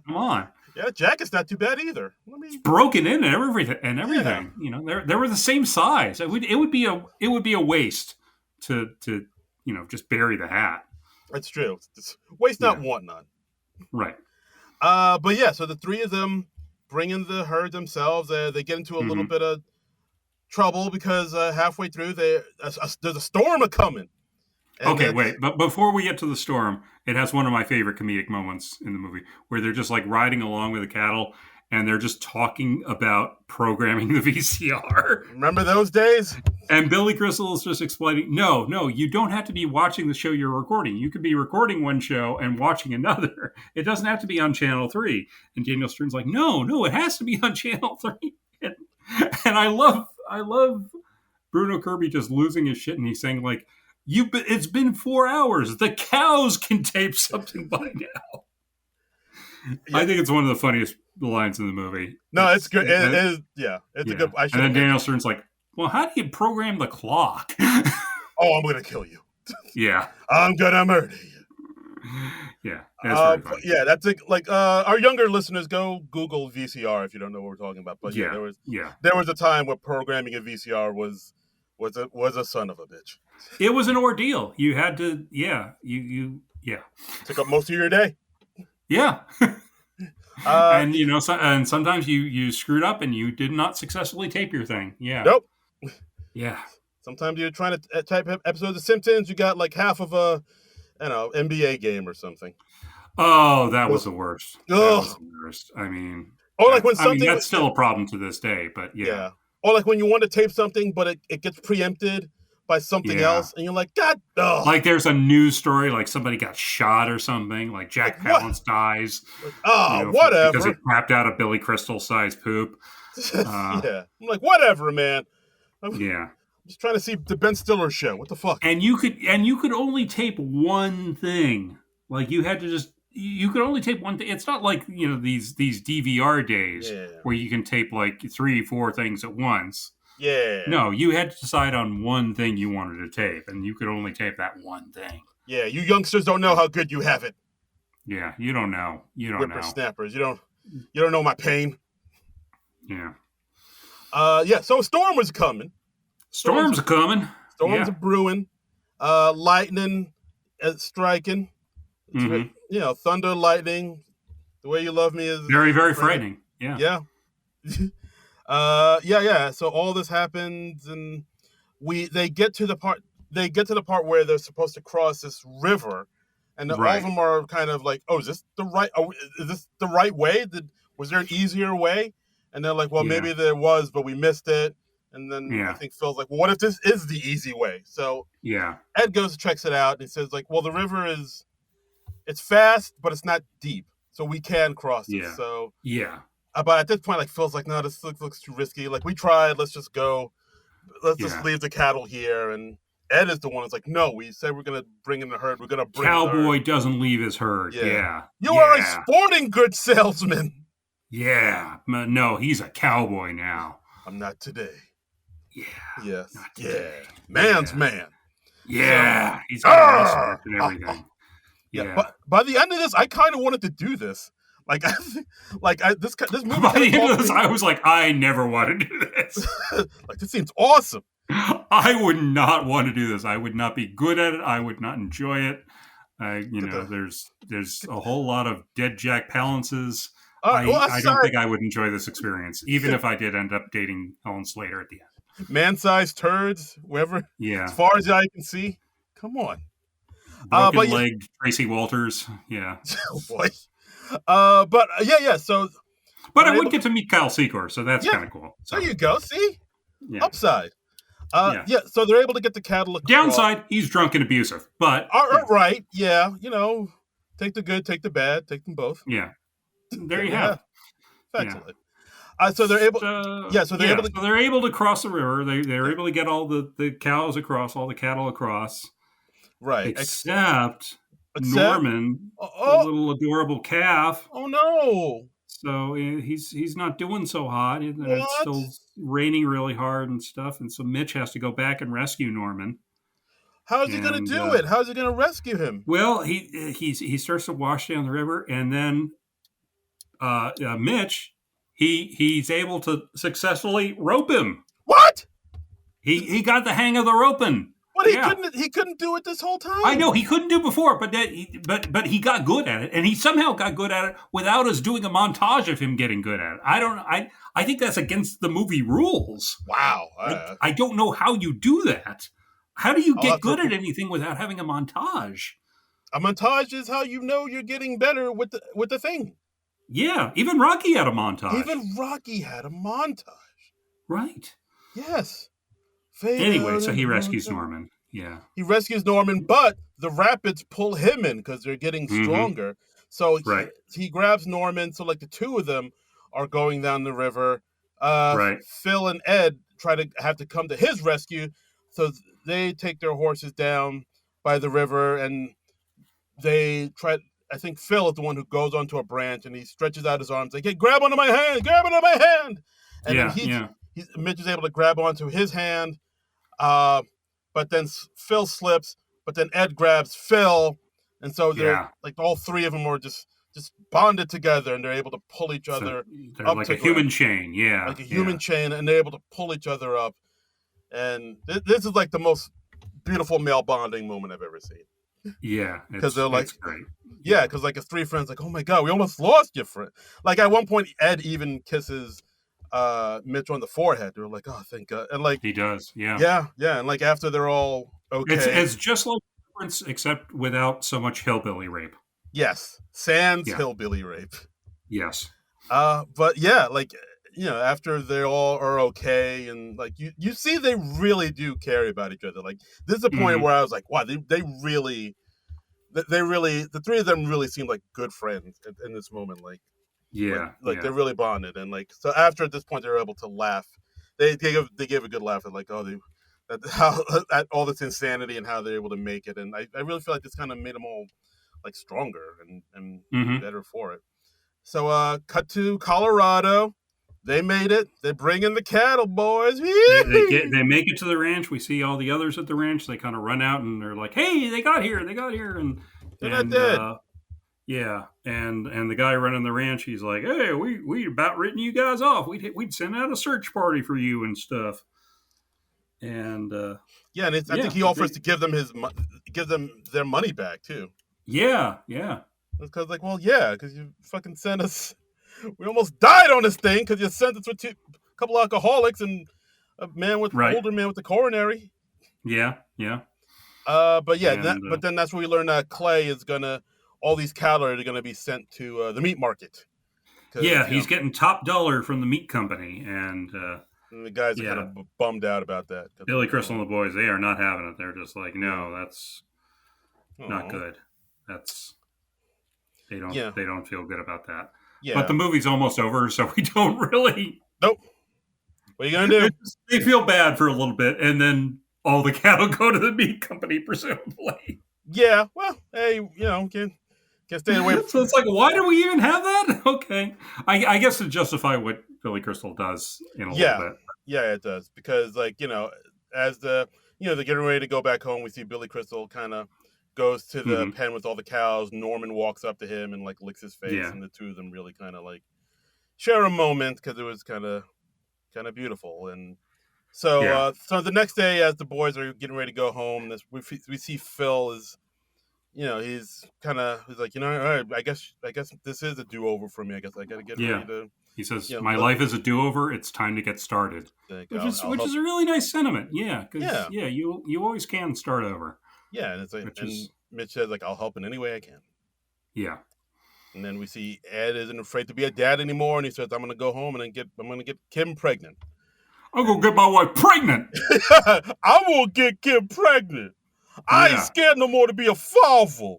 come on. Yeah, jacket's not too bad either. It's broken in and everything. Yeah. They were the same size. It would be a waste to just bury the hat. That's true. It's waste not, want none. Right. But yeah, so the three of them bring in the herd themselves. They get into a little bit of trouble because halfway through there's a storm a coming, And Okay, then wait, but before we get to the storm, it has one of my favorite comedic moments in the movie where they're just like riding along with the cattle and they're just talking about programming the VCR. remember those days? And Billy Crystal is just explaining, no, you don't have to be watching the show you're recording. You could be recording one show and watching another. It doesn't have to be on Channel 3. And Daniel Stern's like, no, it has to be on Channel 3. And I love Bruno Kirby just losing his shit, and he's saying like, it's been 4 hours. The cows can tape something by now. Yeah. I think it's one of the funniest lines in the movie. No, it's good. It is. Yeah, it's a good. And then Daniel Stern's like, well, how do you program the clock? Oh, I'm gonna kill you. Yeah, I'm gonna murder you. Yeah, that's very funny. Yeah, that's like our younger listeners, go Google VCR if you don't know what we're talking about. But there was a time where programming a VCR was a son of a bitch. It was an ordeal. You had to, took up most of your day. Yeah. And and sometimes you screwed up and you did not successfully tape your thing. Yeah. Nope. Yeah. Sometimes you're trying to type episodes of Simpsons, you got like half of a, NBA game or something. Oh, that was the worst. That was the worst. I mean, that's still a problem to this day, but yeah. Or like when you want to tape something, but it gets preempted by something else, and you're like, God, oh. Like there's a news story, like somebody got shot or something, like Jack Palance dies. Whatever. Because he crapped out a Billy Crystal-sized poop. I'm like, whatever, man. I'm just trying to see the Ben Stiller show. What the fuck? And you could only tape one thing. Like you could only tape one thing. It's not like these DVR days where you can tape like 3-4 things at once. Yeah. No, you had to decide on one thing you wanted to tape, and you could only tape that one thing. Yeah, you youngsters don't know how good you have it. Yeah, you don't know. You don't know. Whippersnappers. You don't know my pain. Yeah. So a storm was coming. Storms are coming. Storms are brewing. Lightning striking. Mm-hmm. Thunder, lightning. The way you love me is very, very frightening. Yeah. Yeah. So all this happens, and they get to the part where they're supposed to cross this river, and all of them are kind of like, is this the right way? Was there an easier way? And they're like, well, maybe there was, but we missed it. And then I think Phil's like, well, what if this is the easy way? So Ed goes and checks it out, and he says like, well, the river it's fast, but it's not deep, so we can cross it. So but at this point, like Phil's like, no, this looks too risky. Like we tried, let's just go. Let's just leave the cattle here. And Ed is the one who's like, no, we said we're gonna bring in the herd. We're gonna bring Cowboy doesn't leave his herd. Yeah. You are a sporting goods salesman. Yeah. No, he's a cowboy now. I'm not today. Yeah. Yes. Not today. Man's man. Yeah. He's got respect and everything. Yeah. But by the end of this, I kind of wanted to do this. This movie. By the end of this, I was like, I never want to do this. Like, this seems awesome. I would not want to do this. I would not be good at it. I would not enjoy it. There's a whole lot of dead Jack Palances. I don't think I would enjoy this experience, even if I did end up dating Helen Slater at the end. Man-sized turds, wherever. Yeah. As far as the eye can see. Come on. Broken-legged Tracy Walters. Yeah. Oh, boy. So. But I would get to meet Kyle Secor, so that's kind of cool. So. There you go. See? Yeah. Upside. So they're able to get the cattle across. Downside, he's drunk and abusive. But right, yeah, take the good, take the bad, take them both. Yeah. There you have. Excellent. So they're able. So they're able to cross the river. They're able to get all the cows across, all the cattle across. Right. Except Norman, the little adorable calf. Oh no! So he's not doing so hot. It's still raining really hard and stuff. And so Mitch has to go back and rescue Norman. How is he going to do it? How is he going to rescue him? Well, he starts to wash down the river, and then Mitch. He's able to successfully rope him. What? He got the hang of the roping. But he couldn't do it this whole time. I know he couldn't do it before, but he got good at it, and he somehow got good at it without us doing a montage of him getting good at it. I think that's against the movie rules. Wow. I don't know how you do that. How do you I'll get have to. good at anything without having a montage? A montage is how you know you're getting better with the thing. Yeah, even Rocky had a montage. Even Rocky had a montage. Right. Yes. Fade Anyway, out so in he the rescues moonlight. Norman. Yeah. He rescues Norman, but the rapids pull him in because they're getting Mm-hmm. stronger. So Right. he grabs Norman. So like the two of them are going down the river. Right. Phil and Ed have to come to his rescue. So they take their horses down by the river and they try. I think Phil is the one who goes onto a branch and he stretches out his arms like, "Hey, grab onto my hand! Grab onto my hand!" And then Yeah. Yeah. Mitch is able to grab onto his hand. Uh, but then Phil slips. But then Ed grabs Phil, and so they're Yeah. like all three of them are just bonded together, and they're able to pull each So other they're up like to a human ground, chain. Yeah. like a human Yeah. chain, and they're able to pull each other up. And this is like the most beautiful male bonding moment I've ever seen. Yeah. Because they're like, It's great. yeah, because like his three friends, like, oh my god, we almost lost your friend. Like at one point, Ed even kisses Mitch on the forehead. They're like, oh, thank God. And like, He does. Yeah. yeah, and like after they're all okay, It's just like Prince, except without so much hillbilly rape. yes, sans Yeah. hillbilly rape. Yes. But yeah, like after they all are okay, and like you see, they really do care about each other. Like this is a point Mm-hmm. where I was like, wow, they really, the three of them really seem like good friends in this moment. Yeah. Like Yeah. they're really bonded, and like so after at this point they're able to laugh. They gave a good laugh at like how at all this insanity and how they're able to make it, and I really feel like this kind of made them all like stronger and Mm-hmm. better for it. So cut to Colorado. They made it. They bring in the cattle, boys. They make it to the ranch. We see all the others at the ranch. They kind of run out and they're like, "Hey, they got here! They got here!" They're not And dead. yeah, and the guy running the ranch, he's like, "Hey, we about written you guys off. We'd send out a search party for you and stuff." And Yeah, and I think yeah, he but offers to give them their money back too. yeah. Because like, well, yeah, because you fucking sent us. We almost died on this thing because you sent us with a couple of alcoholics and a Right. older man with the coronary. Yeah. But yeah, And but then that's where we learn that Clay is gonna. All these cattle are gonna be sent to the meat market. yeah, Because he's getting top dollar from the meat company, and and the guys are kind yeah, of bummed out about that. Billy Like, Crystal and the boys, they are not having it. They're just like, yeah, no, that's not oh, good. That's yeah, they don't feel good about that. But yeah. the movie's almost over, so we don't really. Nope. What are you gonna do? They feel bad for a little bit, and then all the cattle go to the meat company, presumably. Yeah. Well, hey, can't stay away. So it's like, why do we even have that? Okay, I guess to justify what Billy Crystal does in a little Yeah, bit. yeah, it does because like as they're getting ready to go back home, we see Billy Crystal kind of goes to the Mm-hmm. pen with all the cows. Norman walks up to him and like licks his face, Yeah, and the two of them really kind of like share a moment because it was kind of beautiful. And so yeah, so the next day, as the boys are getting ready to go home, we see Phil is. He's like, all right, I guess this is a do over for me. I guess I got to get ready yeah. to, He says, you know, "My let, life is a do-over. It's time to get started," like, I'll which help. is a really nice sentiment. Yeah, because Yeah, you always can start over. yeah, and it's like, Which and is Mitch says like, I'll help in any way I can. yeah, And then we see Ed isn't afraid to be a dad anymore, and he says, I'm gonna go home and I'm gonna get Kim pregnant. I'm gonna get my wife pregnant. I will get Kim pregnant. I ain't Yeah. scared no more to be a father.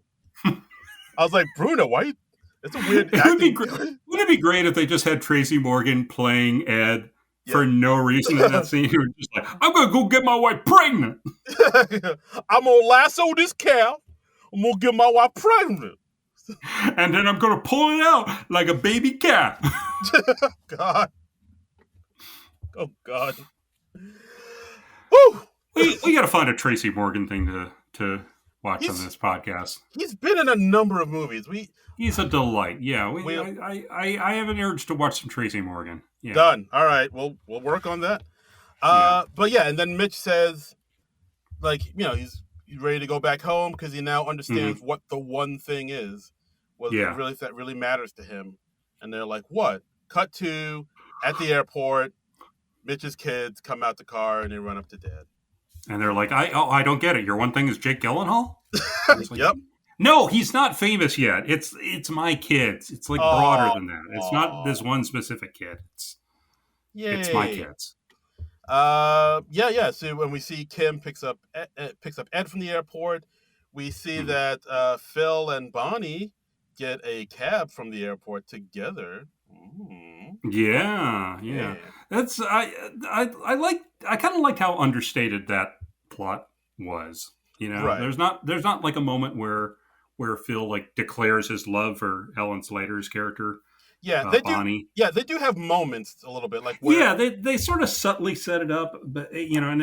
I was like, Bruno, why? It's a weird It would be acting. great. Wouldn't it be great if they just had Tracy Morgan playing Ed Yeah. for no reason in that scene? He was just like, I'm gonna go get my wife pregnant. I'm gonna lasso this cow. I'm gonna get my wife pregnant. And then I'm gonna pull it out like a baby cat. God. Oh God. Woo! We gotta find a Tracy Morgan thing to watch on He's this podcast. he's been in a number of movies. He's a delight. Yeah, We I have an urge to watch some Tracy Morgan. Yeah. done. All right, we'll work on that. Yeah. But yeah, and then Mitch says, like, he's ready to go back home because he now understands what the one thing is. Yeah. That really matters to him. And they're like, what? Cut to at the airport. Mitch's kids come out the car and they run up to Dad. And they're like, I don't get it. Your one thing is Jake Gyllenhaal? And it's like, Yep. no, he's not famous yet. It's my kids. It's like broader Oh, than that. It's not this one specific kid. It's my yay. kids. Yeah. So when we see Kim picks up Ed from the airport, we see that Phil and Bonnie get a cab from the airport together. Yeah. That's I kind of liked how understated that plot was. Right. There's not like a moment where Phil like declares his love for Ellen Slater's character. Yeah, they Bonnie. do. Yeah, they do have moments a little bit like where, yeah, they sort of subtly set it up, but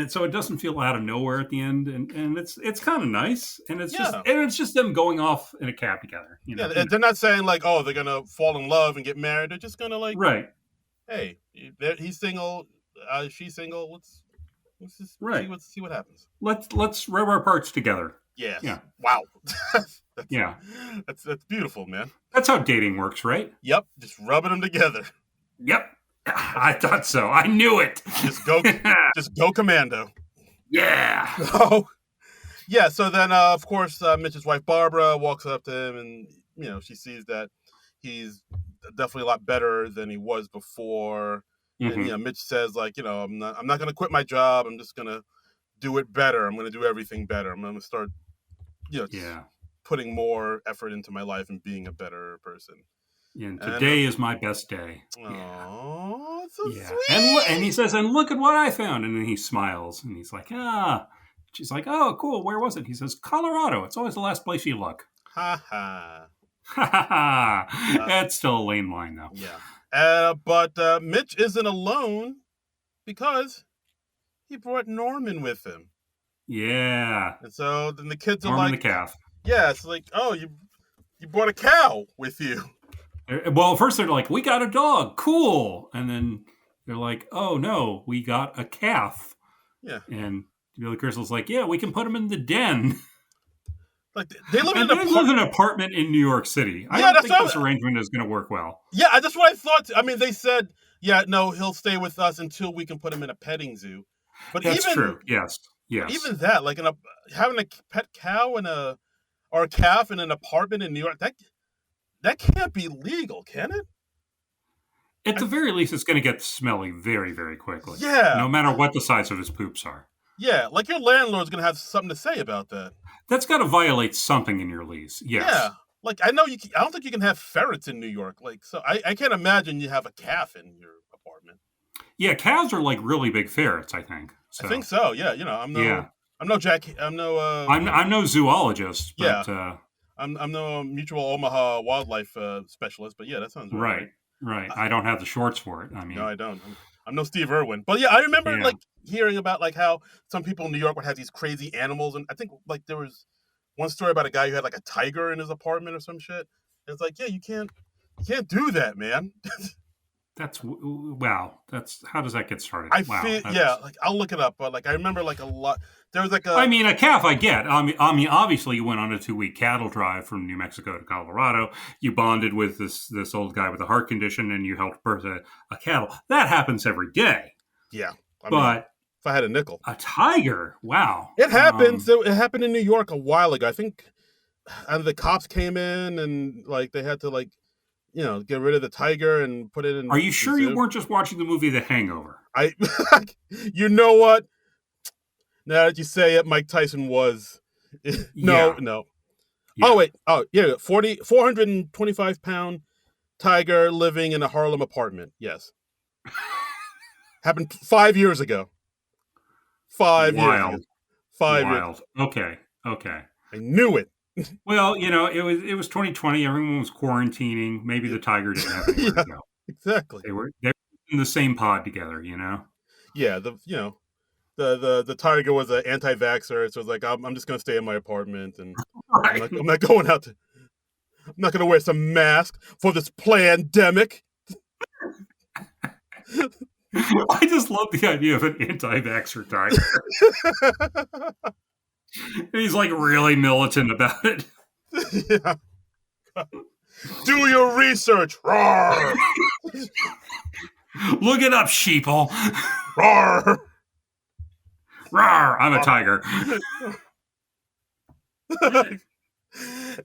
so it doesn't feel out of nowhere at the end, and it's kind of nice, and it's just them going off in a cab together. Yeah, they're not saying like, oh, they're gonna fall in love and get married. They're just gonna like, right. Hey, he's single, she's single. Let's just see what happens. Let's rub our parts together. Yes. Yeah. Wow. That's That's beautiful, man. That's how dating works, right? Yep. Just rubbing them together. Yep. I thought so. I knew it. Just go commando. Yeah. Oh. Yeah. So then, of course, Mitch's wife Barbara walks up to him, and she sees that he's definitely a lot better than he was before. Mm-hmm. And Mitch says like, I'm not going to quit my job. I'm just going to do it better. I'm going to do everything better. I'm going to start, putting more effort into my life and being a better person. And today is my best day. Oh, it's so sweet. And he says, and look at what I found. And then he smiles and he's like, She's like, oh, cool. Where was it? He says, Colorado. It's always the last place you look. Ha ha. Ha ha ha. That's still a lame line, though. Yeah. But Mitch isn't alone because he brought Norman with him. Yeah. And so then the kids are Norman like, the calf. Yeah, it's like, oh, you brought a cow with you. Well, first they're like, we got a dog. Cool. And then they're like, oh, no, we got a calf. Yeah. And Billy Crystal's like, yeah, we can put him in the den. Like they live in an apartment in New York City. I don't think this arrangement is going to work well. Yeah, that's what I thought. I mean, they said, yeah, no, he'll stay with us until we can put him in a petting zoo. But that's true. Yes. Even that, like having a pet cow or a calf in an apartment in New York, that can't be legal, can it? At the very least, it's going to get smelly very, very quickly. Yeah. No matter what the size of his poops are. Yeah, like your landlord's going to have something to say about that. That's got to violate something in your lease. Yes. Yeah. Like I don't think you can have ferrets in New York. Like, so I can't imagine you have a calf in your apartment. Yeah, calves are like really big ferrets, I think. So. I think so. Yeah, I'm no zoologist, but I'm no Mutual Omaha wildlife specialist, but yeah, that sounds right. Right. I don't have the shorts for it. I mean, no, I don't. I'm no Steve Irwin, but yeah, I remember like hearing about like how some people in New York would have these crazy animals, and I think like there was one story about a guy who had like a tiger in his apartment or some shit. And it's like, yeah, you can't do that, man. That's wow. That's how does that get started? Like I'll look it up, but like I remember like a lot. There was like a. I mean, a calf I get. I mean, obviously you went on a 2-week cattle drive from New Mexico to Colorado. You bonded with this old guy with a heart condition, and you helped birth a cattle. That happens every day. Yeah, but if I had a nickel, a tiger. Wow, it happens. It happened in New York a while ago. I think, and the cops came in and like they had to like. Get rid of the tiger and put it in. Are you sure you weren't just watching the movie The Hangover? You know what? Now that you say it, Mike Tyson was. No. Yeah. Oh, wait. Oh, yeah. 425-pound tiger living in a Harlem apartment. Yes. Happened 5 years ago. 5 years ago. 5 years. Okay. I knew it. Well, it was 2020. Everyone was quarantining. Maybe the tiger didn't have anywhere to go. Exactly. They were in the same pod together. Yeah. The tiger was an anti-vaxxer, so it's like I'm just gonna stay in my apartment and right. I'm not going out to. I'm not gonna wear some mask for this pandemic. I just love the idea of an anti-vaxxer tiger. He's like really militant about it. Yeah. Do your research. Roar. Look it up, sheeple. Roar. Rawr, I'm a tiger.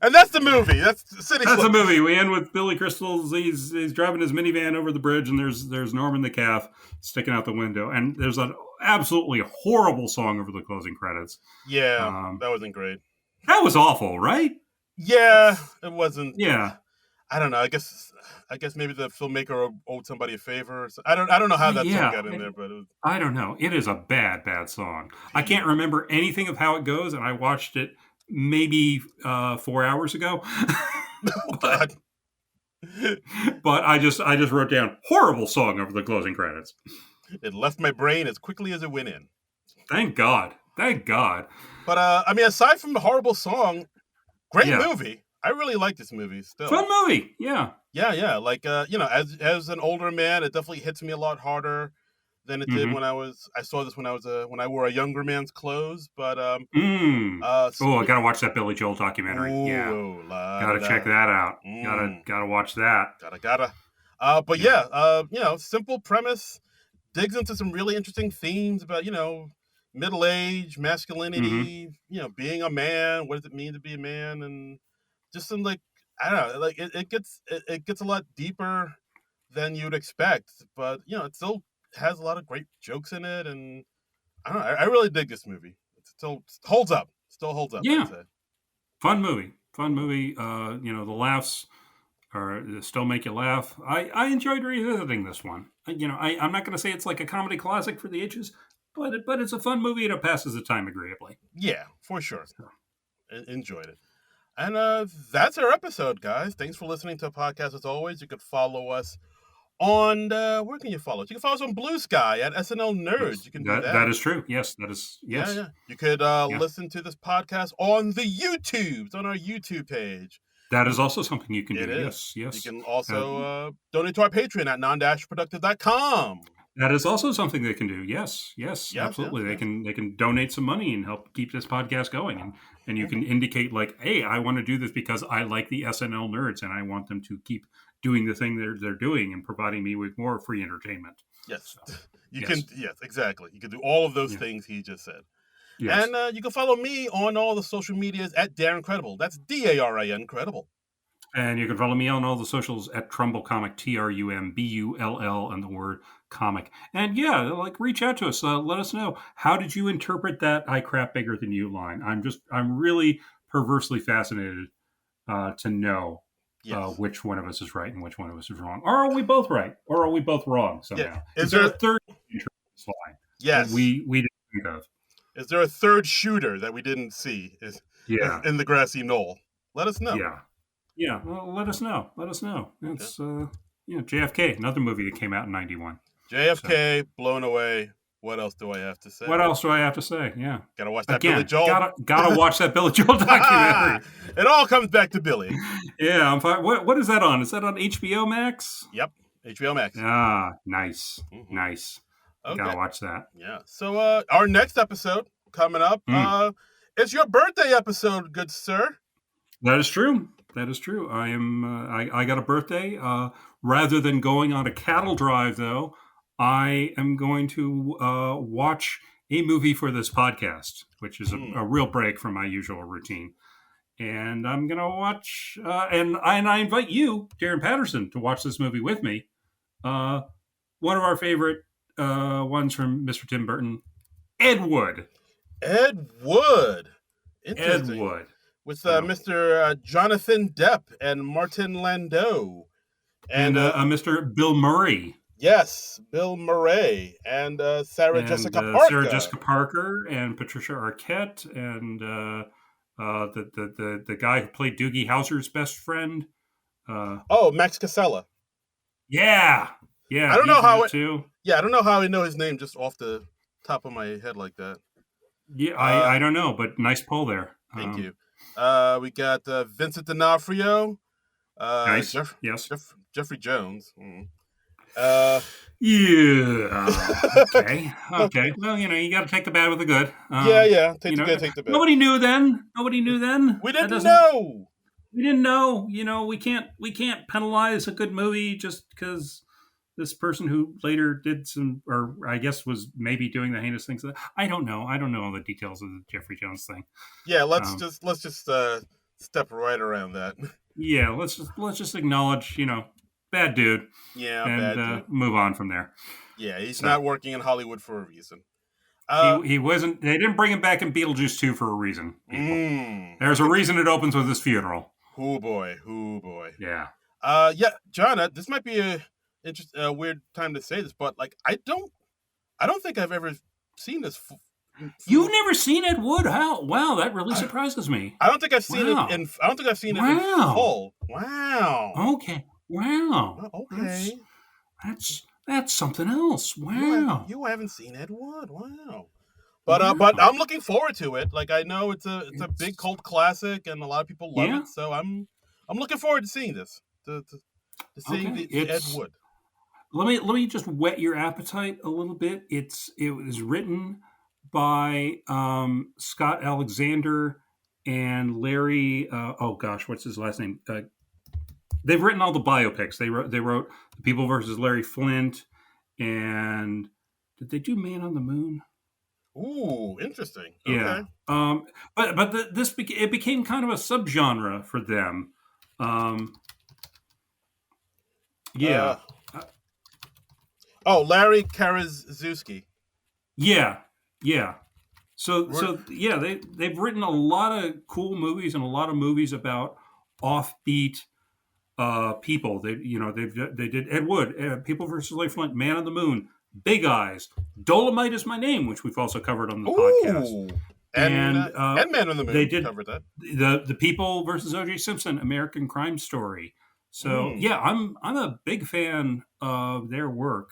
And that's the movie. That's City That's Slickers. a movie. We end with Billy Crystal. He's driving his minivan over the bridge, and there's Norman the calf sticking out the window, and there's an absolutely horrible song over the closing credits. Yeah, that wasn't great. That was awful, right? Yeah, it wasn't. Yeah. I don't know. I guess maybe the filmmaker owed somebody a favor. I don't know how that song got in there, but I don't know. It is a bad song. I can't remember anything of how it goes, and I watched it maybe 4 hours ago. God. But I just wrote down horrible song over the closing credits. It left my brain as quickly as it went in. Thank God. But I mean, aside from the horrible song, great movie. I really like this movie still. Fun movie, yeah. Yeah. Like as an older man, it definitely hits me a lot harder than it did when I saw this when I wore a younger man's clothes. But I gotta watch that Billy Joel documentary. Gotta check that out. Gotta watch that. But simple premise, digs into some really interesting themes about middle age, masculinity, being a man. What does it mean to be a man? And just some I don't know, it gets a lot deeper than you'd expect, but it still has a lot of great jokes in it, and I don't know, I really dig this movie. It still holds up. Yeah, I'd say. Fun movie. The laughs still make you laugh. I enjoyed revisiting this one. I'm not going to say it's like a comedy classic for the ages, but it's a fun movie and it passes the time agreeably. Yeah, for sure. Enjoyed it. And that's our episode, guys. Thanks for listening to the podcast. As always, you could follow us on where can you follow us? You can follow us on Blue Sky at SNL Nerds. Yes, you can do that. That is true. Yes, that is. Yes. Yeah. You could listen to this podcast on the YouTubes, on our YouTube page. That is also something you can do. Yes. You can also donate to our Patreon at Non-Productive.com. That is also something they can do. Yes, absolutely. Yes. They can donate some money and help keep this podcast going, and you can indicate like, hey, I want to do this because I like the SNL nerds and I want them to keep doing the thing they're doing and providing me with more free entertainment. Yes, so, can. Yes, exactly. You can do all of those things he just said. Yes. And you can follow me on all the social medias at Darren Credible. That's DARIN Credible. And you can follow me on all the socials at Trumbull Comic, TRUMBULL, and the word comic. And reach out to us. Let us know, how did you interpret that "I crap bigger than you" line? I'm really perversely fascinated to know which one of us is right and which one of us is wrong. Or are we both right? Or are we both wrong somehow? Yeah. Is there a third line? Yes. That we didn't think of? Is there a third shooter that we didn't see? In the grassy knoll? Let us know. Yeah. Well, let us know. It's JFK, another movie that came out in 91. JFK, blown away. What else do I have to say? Yeah. Gotta watch that Billy Joel. Gotta watch that Billy Joel documentary. It all comes back to Billy. Yeah, I'm fine. What is that on? Is that on HBO Max? Yep, HBO Max. Ah, nice. Nice. Okay. Gotta watch that. Yeah. So our next episode coming up, it's your birthday episode, good sir. That is true. I am. I got a birthday. Rather than going on a cattle drive, though, I am going to watch a movie for this podcast, which is a real break from my usual routine. And I'm going to watch, and I invite you, Darren Patterson, to watch this movie with me. One of our favorite ones from Mr. Tim Burton, Ed Wood. Interesting. Ed Wood. With Mr. Jonathan Depp and Martin Landau. And Mr. Bill Murray. Yes, Bill Murray. And Sarah Jessica Parker. And Patricia Arquette. And the guy who played Doogie Howser's best friend. Max Casella. Yeah. I don't know how too. Yeah, I don't know how I know his name just off the top of my head like that. Yeah, I don't know, but nice pull there. Thank you. We got Vincent D'Onofrio. Nice. Jeffrey Jones. Yeah. Okay. Well, you got to take the bad with the good. Take the good, take the bad. Nobody knew then. We didn't know. We didn't know. We can't penalize a good movie just because this person who later did some, or I guess was maybe doing the heinous things. I don't know. I don't know all the details of the Jeffrey Jones thing. Yeah, let's just step right around that. Yeah, let's just acknowledge, bad dude. Yeah, and bad dude. Move on from there. Yeah, he's not working in Hollywood for a reason. He wasn't. They didn't bring him back in Beetlejuice 2 for a reason. There's a reason it opens with his funeral. Oh boy. Yeah. Yeah, John. This might be a weird time to say this, but like, I don't think I've ever seen this. You've never seen Ed Wood? How? Wow, that really surprises me. I don't think I've seen it. I don't think I've seen it in full. Wow. Okay. Wow. Okay. That's something else. Wow. You haven't seen Ed Wood. Wow. But I'm looking forward to it. Like, I know it's a big cult classic and a lot of people love it. So I'm looking forward to seeing this. To seeing the Ed Wood. Let me just whet your appetite a little bit. It was written by Scott Alexander and Larry. What's his last name? They've written all the biopics. They wrote The People versus Larry Flint, and did they do Man on the Moon? Ooh, interesting. Yeah. Okay. But it became kind of a subgenre for them. Yeah. Larry Karaszewski. Yeah. So they've written a lot of cool movies and a lot of movies about offbeat people. They did Ed Wood, People versus Larry Flint, Man on the Moon, Big Eyes, Dolomite Is My Name, which we've also covered on the podcast. And Man on the Moon. They did covered that. The People versus O.J. Simpson, American Crime Story. So I'm a big fan of their work.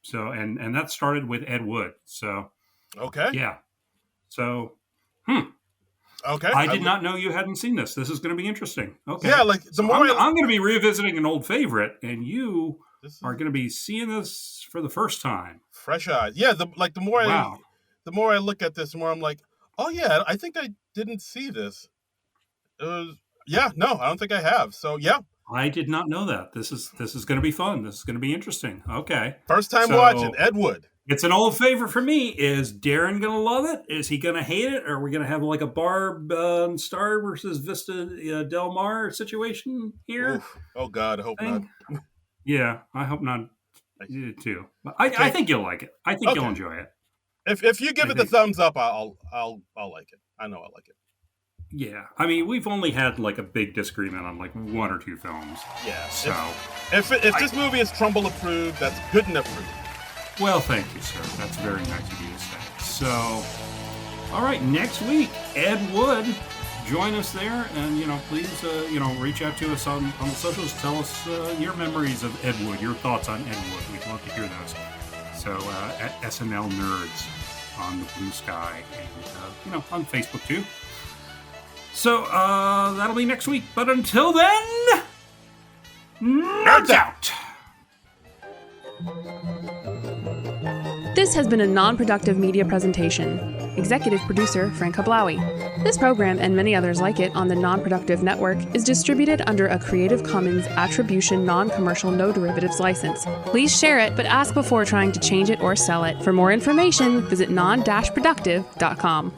So that started with Ed Wood. So okay. Yeah. So okay. I did not know you hadn't seen this. This is going to be interesting. Okay. Yeah, like the more I'm going to be revisiting an old favorite, and you are going to be seeing this for the first time. Fresh eyes. Yeah. The more I look at this, the more I'm like, oh yeah, I think I didn't see this. I don't think I have. So yeah. I did not know that. This is going to be fun. This is going to be interesting. Okay. First time watching Ed Wood. It's an old favorite for me. Is Darren going to love it? Is he going to hate it? Or are we going to have like a Barb Star versus Vista Del Mar situation here? Oof. Oh God, I hope not. Yeah, I hope not too. But I think you'll like it. I think you'll enjoy it. If you give it the thumbs up, I'll like it. I know I'll like it. Yeah, I mean, we've only had like a big disagreement on like one or two films. Yeah. So if this movie is Trumbull approved, that's good enough for me. Well, thank you, sir. That's very nice of you to say. So, all right, next week, Ed Wood, join us there, and please, reach out to us on the socials. Tell us your memories of Ed Wood, your thoughts on Ed Wood. We'd love to hear those. So, at SNL Nerds on the Blue Sky, and on Facebook too. So, that'll be next week. But until then, nerds out! This has been a non-productive media presentation. Executive producer, Frank Hablawi. This program and many others like it on the Non-Productive Network is distributed under a Creative Commons Attribution Non-Commercial No Derivatives license. Please share it, but ask before trying to change it or sell it. For more information, visit non-productive.com.